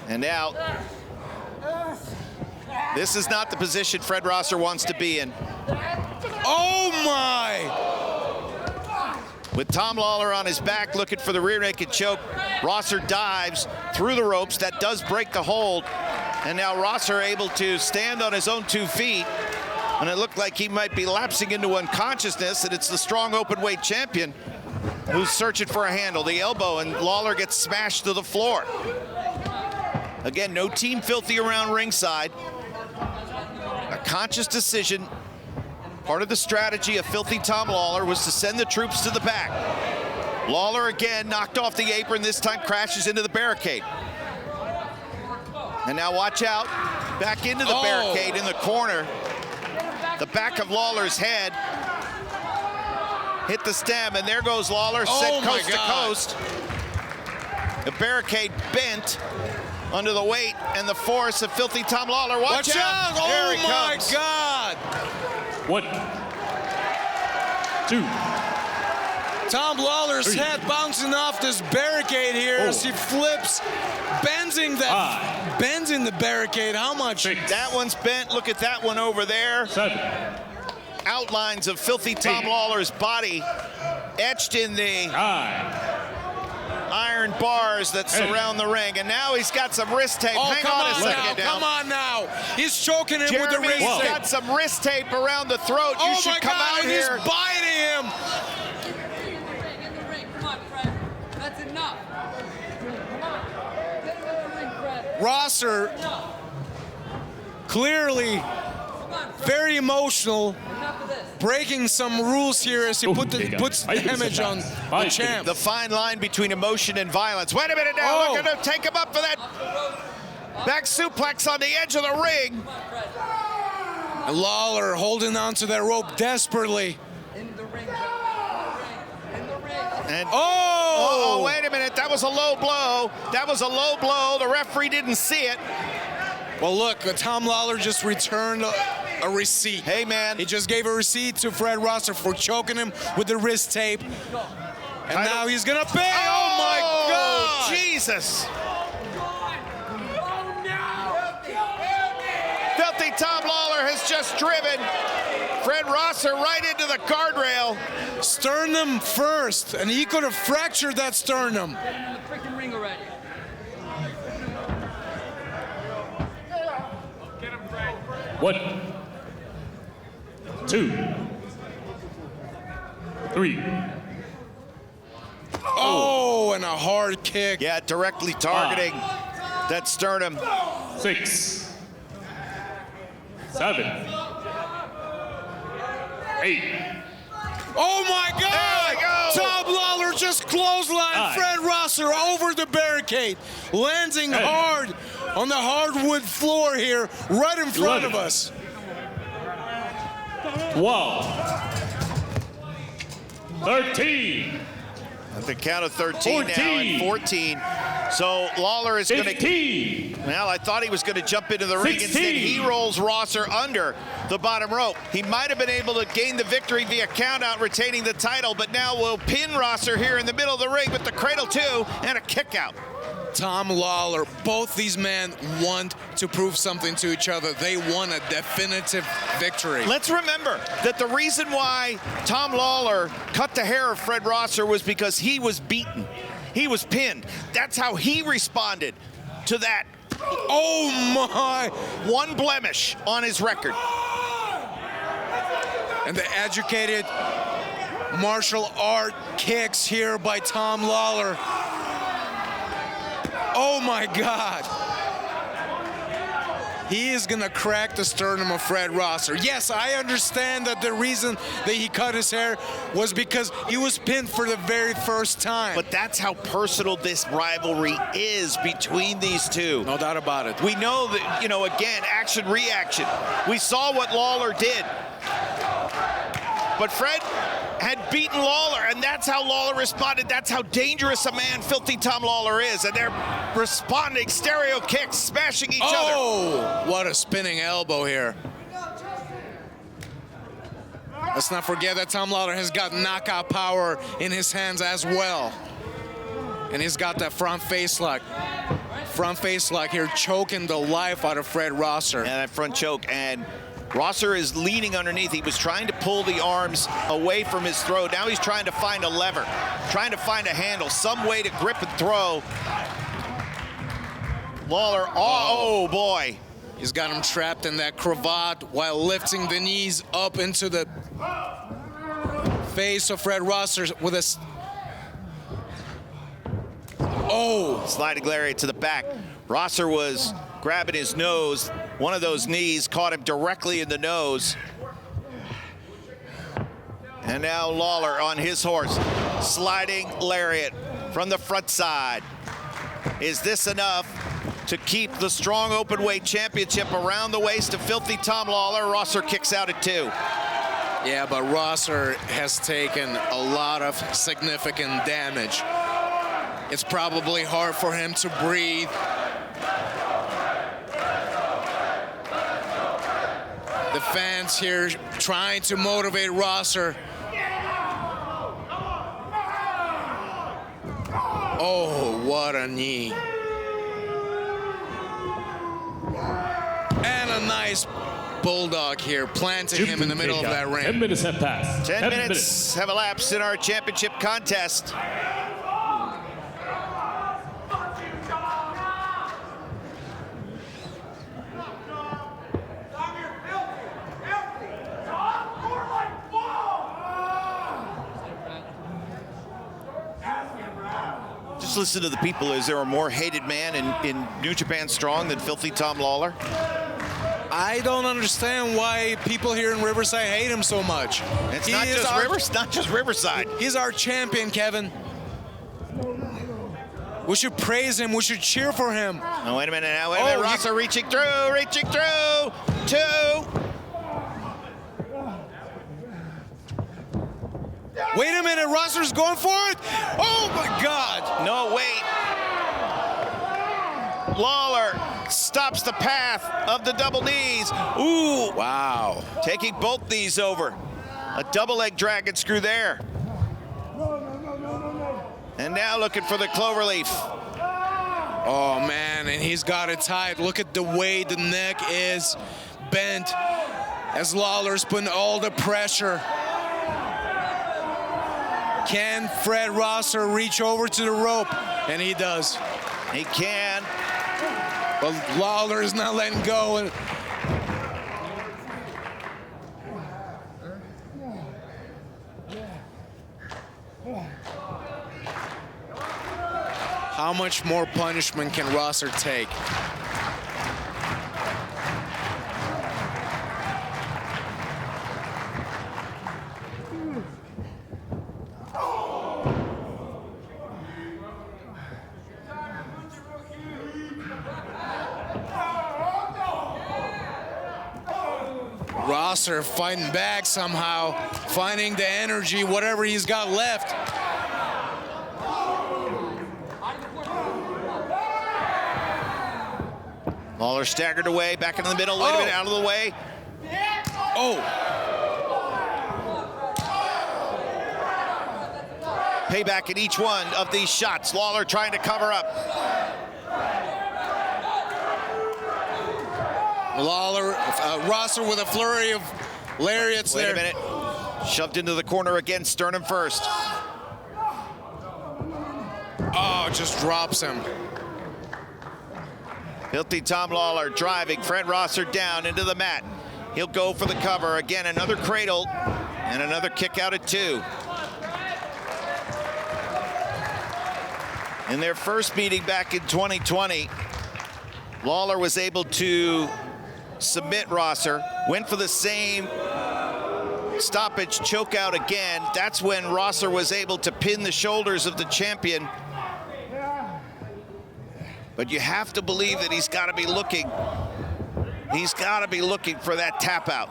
And now, this is not the position Fred Rosser wants to be in. Oh my! With Tom Lawlor on his back looking for the rear naked choke, Rosser dives through the ropes. That does break the hold. And now Rosser able to stand on his own 2 feet. And it looked like he might be lapsing into unconsciousness, and it's the strong open weight champion who's searching for a handle. The elbow, and Lawlor gets smashed to the floor. Again, no Team Filthy around ringside. A conscious decision. Part of the strategy of Filthy Tom Lawlor was to send the troops to the back. Lawlor again knocked off the apron, this time crashes into the barricade. And now watch out. Back into the barricade in the corner. The back of Lawler's head. Hit the stem, and there goes Lawlor, sent coast to coast. The barricade bent under the weight and the force of Filthy Tom Lawlor. Watch out! There he comes. God! 1, 2. Tom Lawler's head bouncing off this barricade here as he flips, bending the barricade. How much? 6. That one's bent. Look at that one over there. 7. Outlines of Filthy Tom Lawlor's body etched in the iron bars that surround the ring. And now he's got some wrist tape. Hang on a second now. Come on now. He's choking him with the wrist tape. He's got some wrist tape around the throat. You should come out here. He's biting him. In the ring. Come on, Fred. That's enough. Come on. Get him in the ring, Fred. Rosser clearly very emotional, breaking some rules here as he puts damage on the champ. The fine line between emotion and violence. Wait a minute now, look at him, take him up for that back suplex on the edge of the ring. And Lawlor holding on to that rope desperately. In the ring. And oh, wait a minute, that was a low blow. That was a low blow, the referee didn't see it. Well, look, Tom Lawlor just returned a receipt. Hey, man. He just gave a receipt to Fred Rosser for choking him with the wrist tape. And now he's going to pay. Oh, my God. Jesus. Filthy Tom Lawlor has just driven Fred Rosser right into the guardrail. Sternum first, and he could have fractured that sternum. Get him in the freaking ring already. 1, 2, 3. Oh, and a hard kick. Yeah, directly targeting that sternum. 6, 7, 8. Oh, my God! There we go. Tom Lawlor just clotheslined Fred Rosser over the barricade, landing hard on the hardwood floor here, right in front of us. 12, 13. At the count of 13 now and 14. So Lawlor is going to. Well, I thought he was going to jump into the ring. Instead, he rolls Rosser under the bottom rope. He might have been able to gain the victory via countout, retaining the title, but now will pin Rosser here in the middle of the ring with the cradle two and a kick out. Tom Lawlor, both these men want to prove something to each other. They want a definitive victory. Let's remember that the reason why Tom Lawlor cut the hair of Fred Rosser was because he was beaten. He was pinned. That's how he responded to that. Oh my! One blemish on his record. And the educated martial art kicks here by Tom Lawlor. Oh my God. He is gonna crack the sternum of Fred Rosser. Yes, I understand that the reason that he cut his hair was because he was pinned for the very first time. But that's how personal this rivalry is between these two. No doubt about it. We know that, you know, again, action, reaction. We saw what Lawlor did. But Fred had beaten Lawlor, and that's how Lawlor responded. That's how dangerous a man Filthy Tom Lawlor is. And they're responding, stereo kicks, smashing each other. Oh, what a spinning elbow here. Let's not forget that Tom Lawlor has got knockout power in his hands as well. And he's got that front face lock. Front face lock here, choking the life out of Fred Rosser. And that front choke, and Rosser is leaning underneath. He was trying to pull the arms away from his throat. Now he's trying to find a lever, trying to find a handle, some way to grip and throw. Lawlor, oh boy. He's got him trapped in that cravat while lifting the knees up into the face of Fred Rosser with a... Oh! Sliding lariat to the back. Rosser was grabbing his nose. One of those knees caught him directly in the nose. And now Lawlor on his horse. Sliding lariat from the front side. Is this enough to keep the strong open weight championship around the waist of filthy Tom Lawlor. Rosser kicks out at 2. Yeah, but Rosser has taken a lot of significant damage. It's probably hard for him to breathe. The fans here trying to motivate Rosser. Oh, what a knee. And a nice bulldog here, planting him in the middle of that ring. 10 minutes have passed. 10 minutes have elapsed in our championship contest. Just listen to the people. Is there a more hated man in New Japan Strong than filthy Tom Lawlor? I don't understand why people here in Riverside hate him so much. It's not just Riverside. He's our champion, Kevin. We should praise him. We should cheer for him. Oh, wait a minute now. Wait a minute. Rosser reaching through. 2. Wait a minute. Rosser's going for it. Oh, my God. No, wait. Lawlor stops the path of the double knees. Ooh. Wow. Taking both knees over. A double leg dragon screw there. And now looking for the cloverleaf. Oh, man, and he's got it tight. Look at the way the neck is bent as Lawlor's putting all the pressure. Can Fred Rosser reach over to the rope? And he does. He can. But Lawlor is not letting go. How much more punishment can Rosser take? Rosser fighting back somehow, finding the energy, whatever he's got left. Lawlor staggered away, back into the middle. Wait a minute, out of the way. Oh. Payback in each one of these shots. Lawlor trying to cover up. Lawlor, Rosser with a flurry of lariats there. Wait a minute. Shoved into the corner again, sternum first. Oh, just drops him. Filthy Tom Lawlor driving Fred Rosser down into the mat. He'll go for the cover. Again, another cradle and another kick out at 2. In their first meeting back in 2020, Lawlor was able to submit Rosser, went for the same stoppage choke out again. That's when Rosser was able to pin the shoulders of the champion. But you have to believe that he's got to be looking. He's got to be looking for that tap out.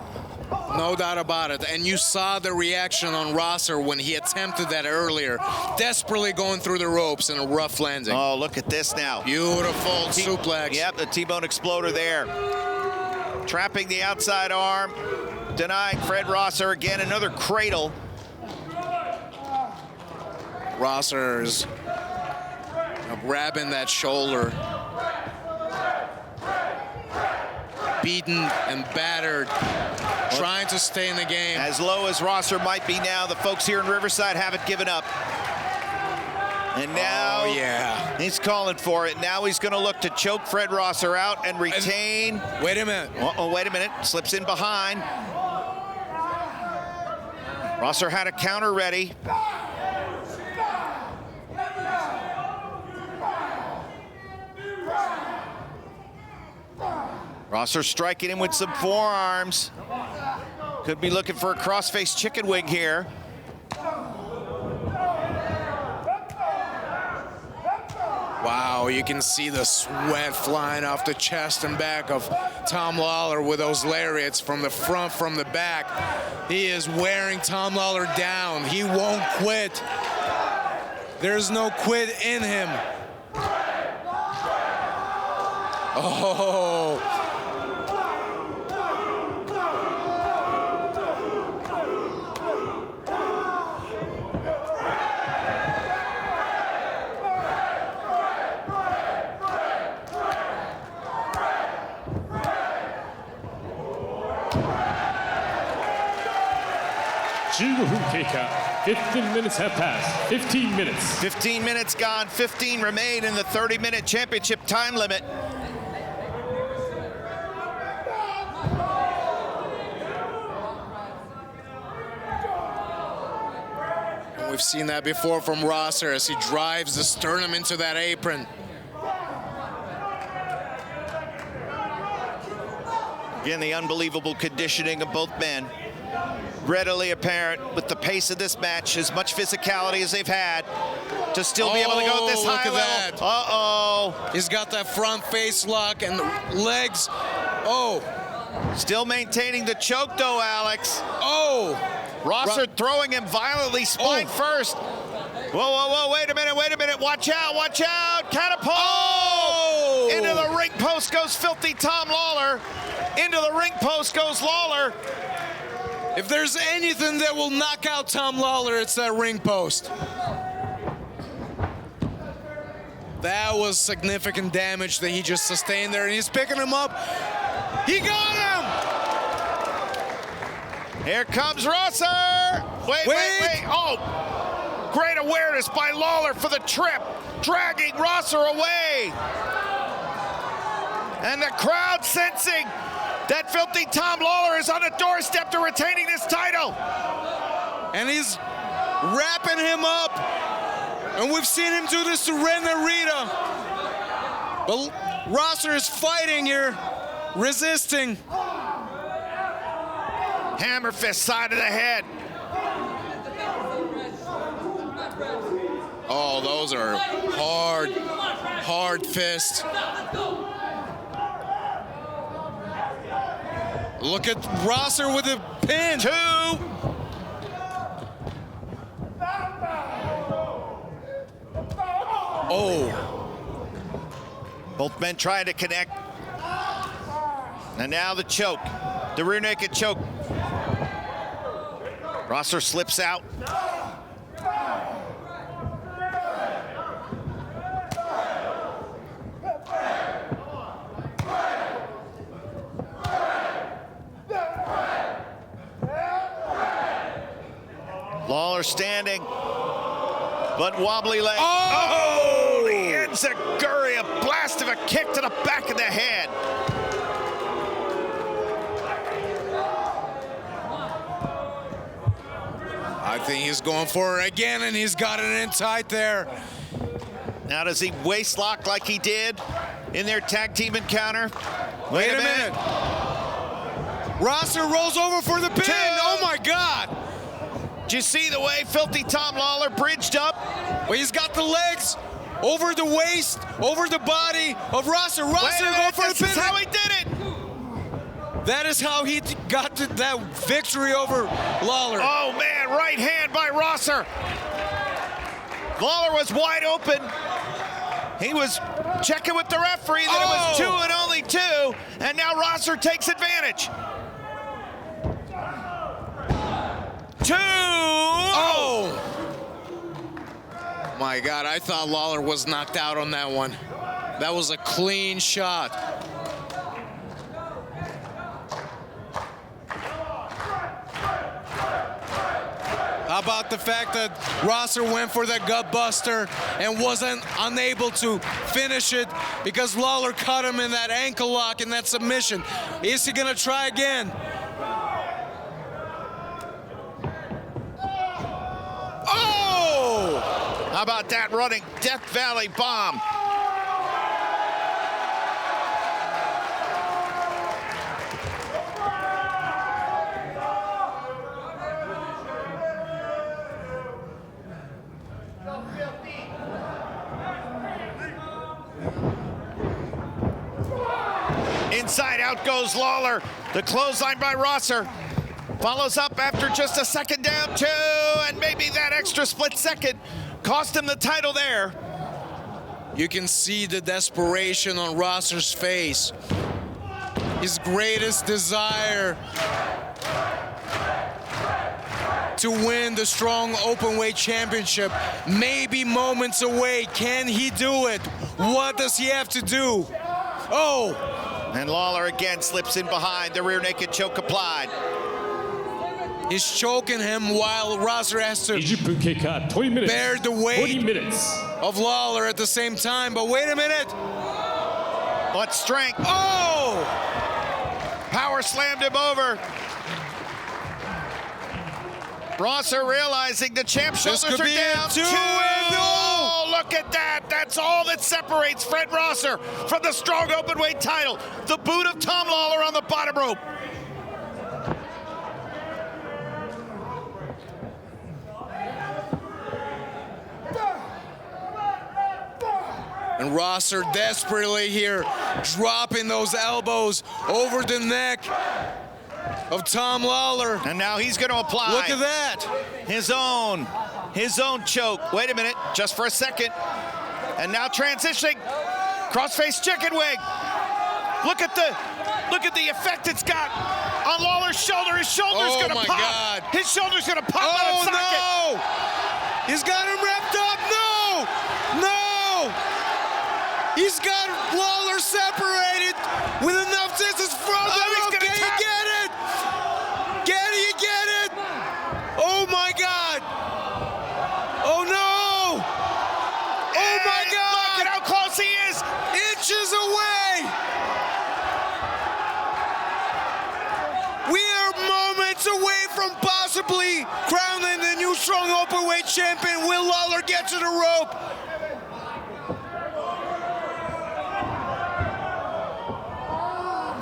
No doubt about it. And you saw the reaction on Rosser when he attempted that earlier. Desperately going through the ropes in a rough landing. Oh, look at this now. Beautiful suplex. Yep, the T-bone exploder there. Trapping the outside arm. Denying Fred Rosser again, another cradle. Rosser's grabbing that shoulder. Beaten and battered, trying to stay in the game. As low as Rosser might be now, the folks here in Riverside haven't given up. And now he's calling for it. Now he's going to look to choke Fred Rosser out and retain. Wait a minute. Oh, wait a minute. Slips in behind. Rosser had a counter ready. Rosser striking him with some forearms. Could be looking for a crossface chicken wing here. Wow, you can see the sweat flying off the chest and back of Tom Lawlor with those lariats from the front, from the back. He is wearing Tom Lawlor down. He won't quit. There's no quit in him. Oh. Keika. 15 minutes have passed. 15 minutes. 15 minutes gone. 15 remain in the 30-minute championship time limit. We've seen that before from Rosser as he drives the sternum into that apron. Again, the unbelievable conditioning of both men. Readily apparent with the pace of this match, as much physicality as they've had, to still be able to go at this high level. Uh-oh. He's got that front face lock and the legs. Oh. Still maintaining the choke though, Alex. Oh. Rosser throwing him violently, spine first. Whoa, whoa, whoa, wait a minute. Watch out. Catapult. Oh. Into the ring post goes filthy Tom Lawlor. Into the ring post goes Lawlor. If there's anything that will knock out Tom Lawlor, it's that ring post. That was significant damage that he just sustained there, and he's picking him up. He got him! Here comes Rosser! Wait. Oh! Great awareness by Lawlor for the trip, dragging Rosser away. And the crowd sensing that filthy Tom Lawlor is on the doorstep to retaining this title. And he's wrapping him up. And we've seen him do this to Ren Narita. But Rosser is fighting here, resisting. Hammer fist side of the head. Oh, those are hard fists. Look at Rosser with a pin. 2. Oh. Both men trying to connect. And now the choke. The rear naked choke. Rosser slips out. Lawlor standing, but wobbly leg. Oh! The enziguri, a blast of a kick to the back of the head. I think he's going for it again, and he's got it in tight there. Now does he waist lock like he did in their tag team encounter? Wait a minute. Rosser rolls over for the pin. 2. Oh my God. Did you see the way filthy Tom Lawlor bridged up? Well, he's got the legs over the waist, over the body of Rosser. Rosser going for the pin. This is how he did it. That is how he got to that victory over Lawlor. Oh man, right hand by Rosser. Lawlor was wide open. He was checking with the referee that it was 2 and only 2, and now Rosser takes advantage. 2. Oh! My God, I thought Lawlor was knocked out on that one. That was a clean shot. How about the fact that Rosser went for that gut buster and wasn't unable to finish it because Lawlor caught him in that ankle lock in that submission. Is he gonna try again? Oh! How about that running Death Valley bomb? inside. Out goes Lawlor. The clothesline by Rosser. Follows up after just a second down, too, and maybe that extra split second cost him the title there. You can see the desperation on Rosser's face. His greatest desire to win the strong openweight championship, maybe moments away. Can he do it? What does he have to do? Oh! And Lawlor again slips in behind. The rear naked choke applied. He's choking him while Rosser has to 20 minutes. bear the weight 40 minutes. of Lawlor at the same time. But wait a minute. What strength. Oh! Power slammed him over. Rosser realizing the champ's shoulders are down. Two and oh, look at that. That's all that separates Fred Rosser from the strong openweight title. The boot of Tom Lawlor on the bottom rope. And Rosser desperately here, dropping those elbows over the neck of Tom Lawlor. And now he's going to apply. Look at that. His own choke. Wait a minute, just for a second. And now transitioning, crossface chicken wing. Look at the effect it's got on Lawler's shoulder. His shoulder's going to pop. God. His shoulder's going to pop out of socket. No! He's got him wrapped up. No! No! He's got Lawlor separated with enough distance from the rope. Can he get it? Can he get it? Oh my God! Oh no! Oh my God! Look at how close he is! Inches away! We are moments away from possibly crowning the new strong openweight champion. Will Lawlor get to the rope?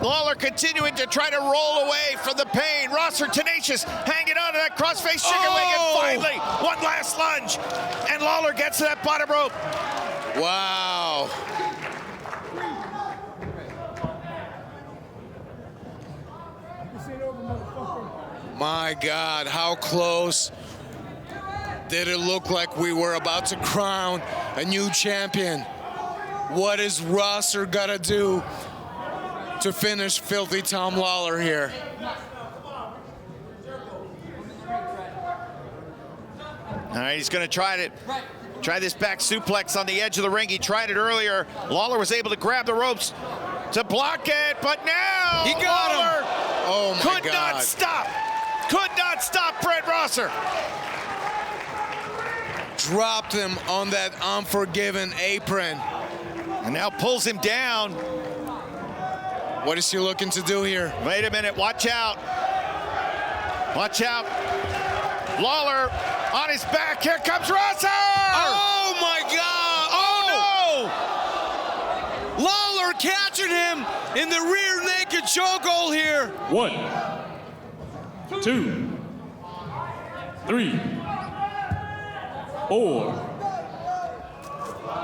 Lawlor continuing to try to roll away from the pain. Rosser tenacious, hanging on to that crossface chicken wing, and finally, one last lunge. And Lawlor gets to that bottom rope. Wow. My God, how close did it look like we were about to crown a new champion? What is Rosser gotta do to finish filthy Tom Lawlor here? All right, he's going to try this back suplex on the edge of the ring. He tried it earlier. Lawlor was able to grab the ropes to block it, but now he got Lawlor him. Oh my could God. Could not stop Fred Rosser. Dropped him on that unforgiven apron. And now pulls him down. What is he looking to do here? Wait a minute, watch out. Watch out. Lawlor on his back, here comes Rosser! Oh my God! Oh no! Lawlor catching him in the rear naked chokehold here. 1, 2, 3, 4,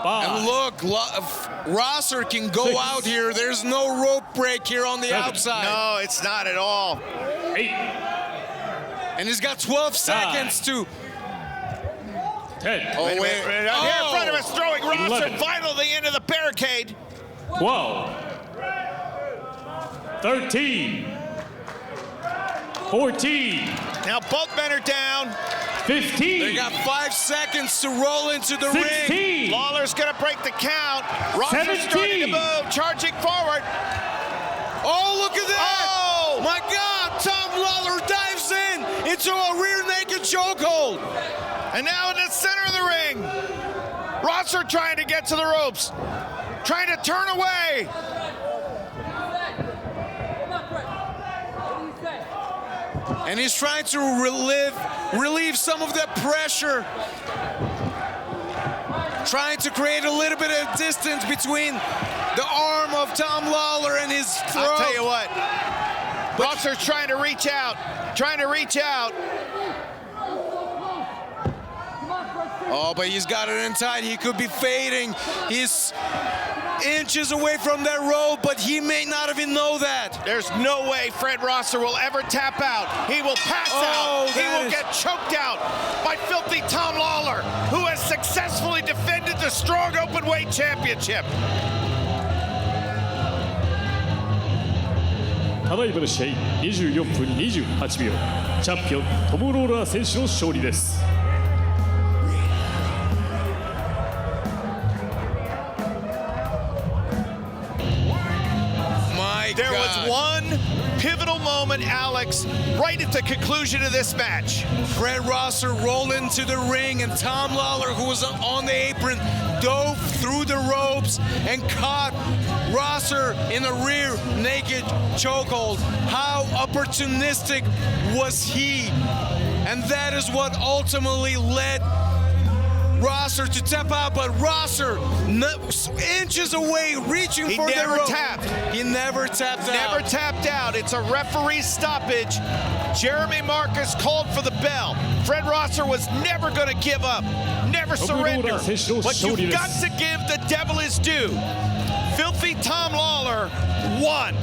5. And look, Rosser can go 6, out here. There's no rope break here on the 7, outside. No, it's not at all. 8. And he's got 12 seconds to... 10. Oh, wait. Here in front of us, throwing Rosser 11. finally into the barricade. 12. 13. 14. Now both men are down. 15. They got 5 seconds to roll into the 16. ring. Lawler's gonna break the count. Rosser's 17. starting to move, charging forward. Oh, look at that! Oh! My God, Tom Lawlor dives into a rear naked chokehold. And now in the center of the ring, Rosser trying to get to the ropes, trying to turn away. And he's trying to relieve some of that pressure. Trying to create a little bit of distance between the arm of Tom Lawlor and his throat. I'll tell you what, Rosser's trying to reach out. Oh, but he's got it in tight. He could be fading. He's inches away from that rope, but he may not even know that. There's no way Fred Rosser will ever tap out. He will pass out. He will get choked out by filthy Tom Lawlor, who has successfully defended the Strong Openweight Championship. ただいまの試合24分28秒チャンピオントム・ローラー選手の勝利です。There was one pivotal moment, Alex, right at the conclusion of this match. Fred Rosser rolled into the ring, and Tom Lawlor, who was on the apron, dove through the ropes and caught Rosser in the rear naked chokehold. How opportunistic was he? And that is what ultimately led Rosser to tap out, but Rosser inches away, reaching for the rope. He never tapped out. Never tapped out. It's a referee stoppage. Jeremy Marcus called for the bell. Fred Rosser was never going to give up, never surrender. But you've got to give the devil his due. Filthy Tom Lawlor won.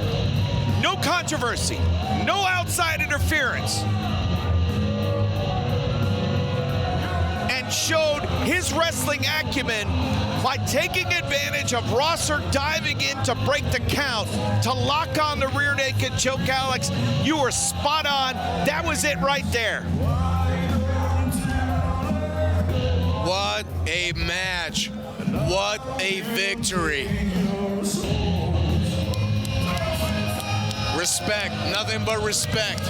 No controversy, no outside interference. And showed his wrestling acumen by taking advantage of Rosser diving in to break the count, to lock on the rear naked choke. Alex, you were spot on. That was it right there. What a match. What a victory. Respect, nothing but respect.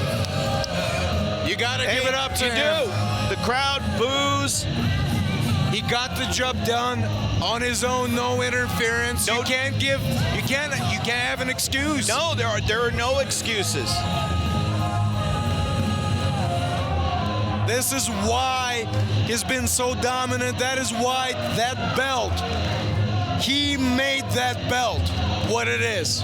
You gotta give it up to him. The crowd boos. He got the job done on his own, no interference. You can't have an excuse. No, there are no excuses. This is why he's been so dominant. That is why that belt, he made that belt what it is.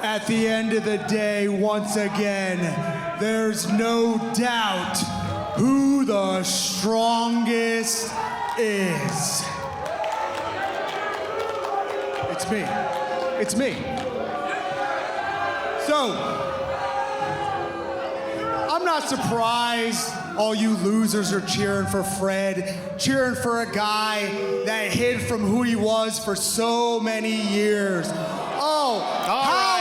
At the end of the day, once again, there's no doubt who the strongest is. It's me. It's me. So, I'm not surprised all you losers are cheering for Fred, cheering for a guy that hid from who he was for so many years. Oh, how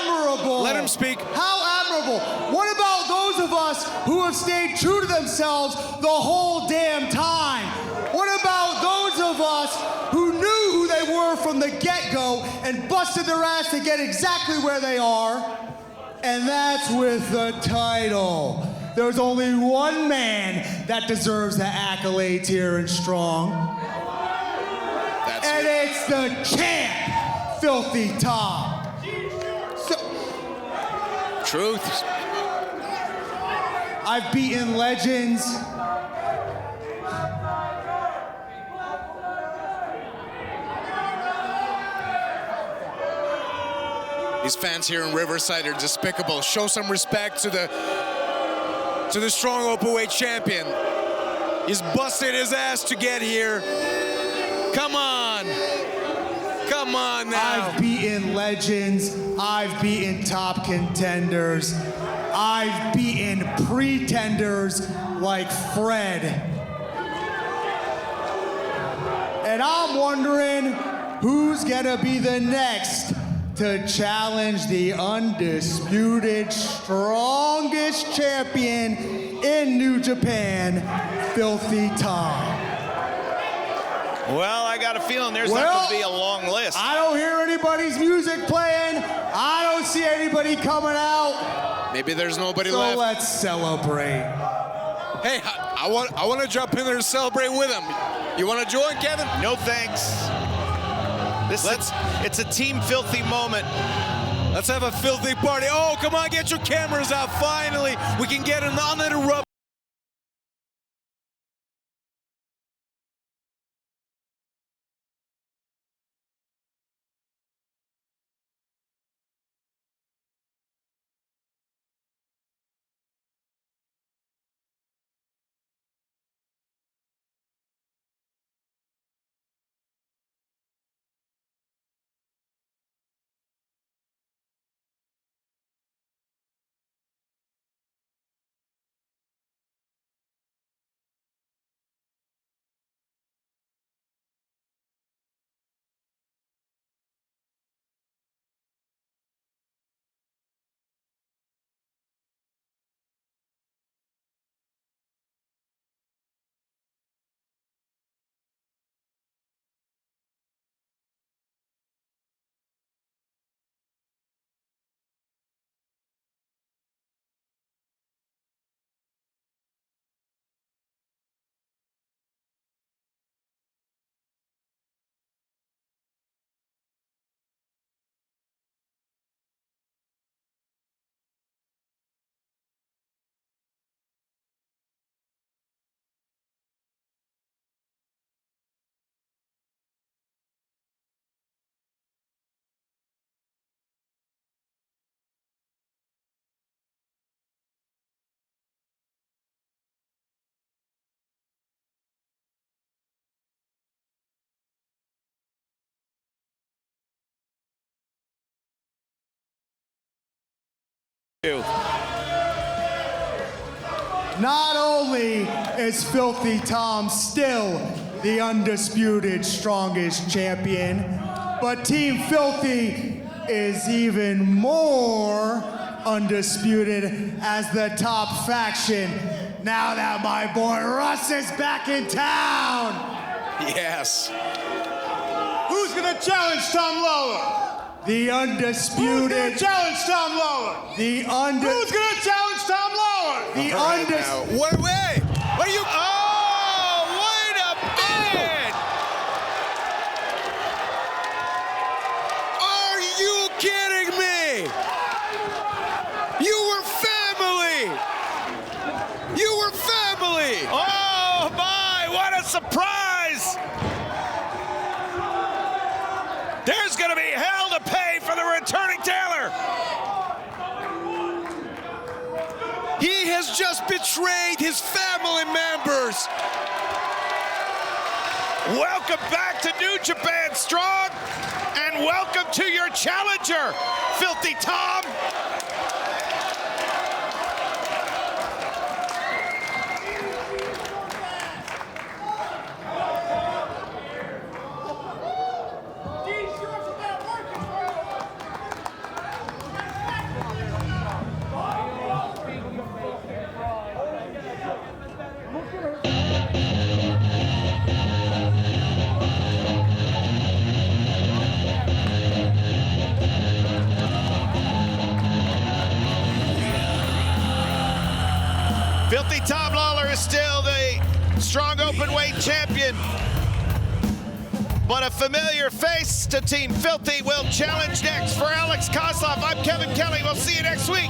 admirable. Let him speak. How admirable. What about those of us who have stayed true to themselves the whole damn time? What about those of us who knew who they were from the get-go and busted their ass to get exactly where they are? And that's with the title. There's only one man that deserves the accolades here in Strong. And it's the champ, Filthy Tom. Truth. I've beaten legends. These fans here in Riverside are despicable. Show some respect to the Strong Openweight champion. He's busted his ass to get here. Come on. Come on now. I've beaten legends. I've beaten top contenders. I've beaten pretenders like Fred. And I'm wondering who's gonna be the next to challenge the undisputed strongest champion in New Japan, Filthy Tom. Well, I got a feeling there's not going to be a long list. I don't hear anybody's music playing. I don't see anybody coming out. Maybe there's nobody So left. let's celebrate. Hey, I want to jump in there and celebrate with him. You want to join, Kevin? No thanks. It's a Team Filthy moment. Let's have a filthy party. Oh, come on, get your cameras out. Finally, we can get an uninterrupted. Not only is Filthy Tom still the undisputed strongest champion, but Team Filthy is even more undisputed as the top faction now that my boy Russ is back in town. Yes. Who's gonna challenge Tom Lawlor? The undisputed. Who's gonna challenge Tom Lawlor? Who's gonna challenge Tom Lawlor? The undisputed. Wait. What are you? Oh, wait a minute! Are you kidding me? You were family. You were family. Oh my, what a surprise! There's gonna be hell to pay for the returning Taylor. He has just betrayed his family members. Welcome back to New Japan Strong, and welcome to your challenger, Filthy Tom. Filthy Tom Lawlor is still the strong openweight champion, but a familiar face to Team Filthy will challenge next. For Alex Kozlov, I'm Kevin Kelly. We'll see you next week.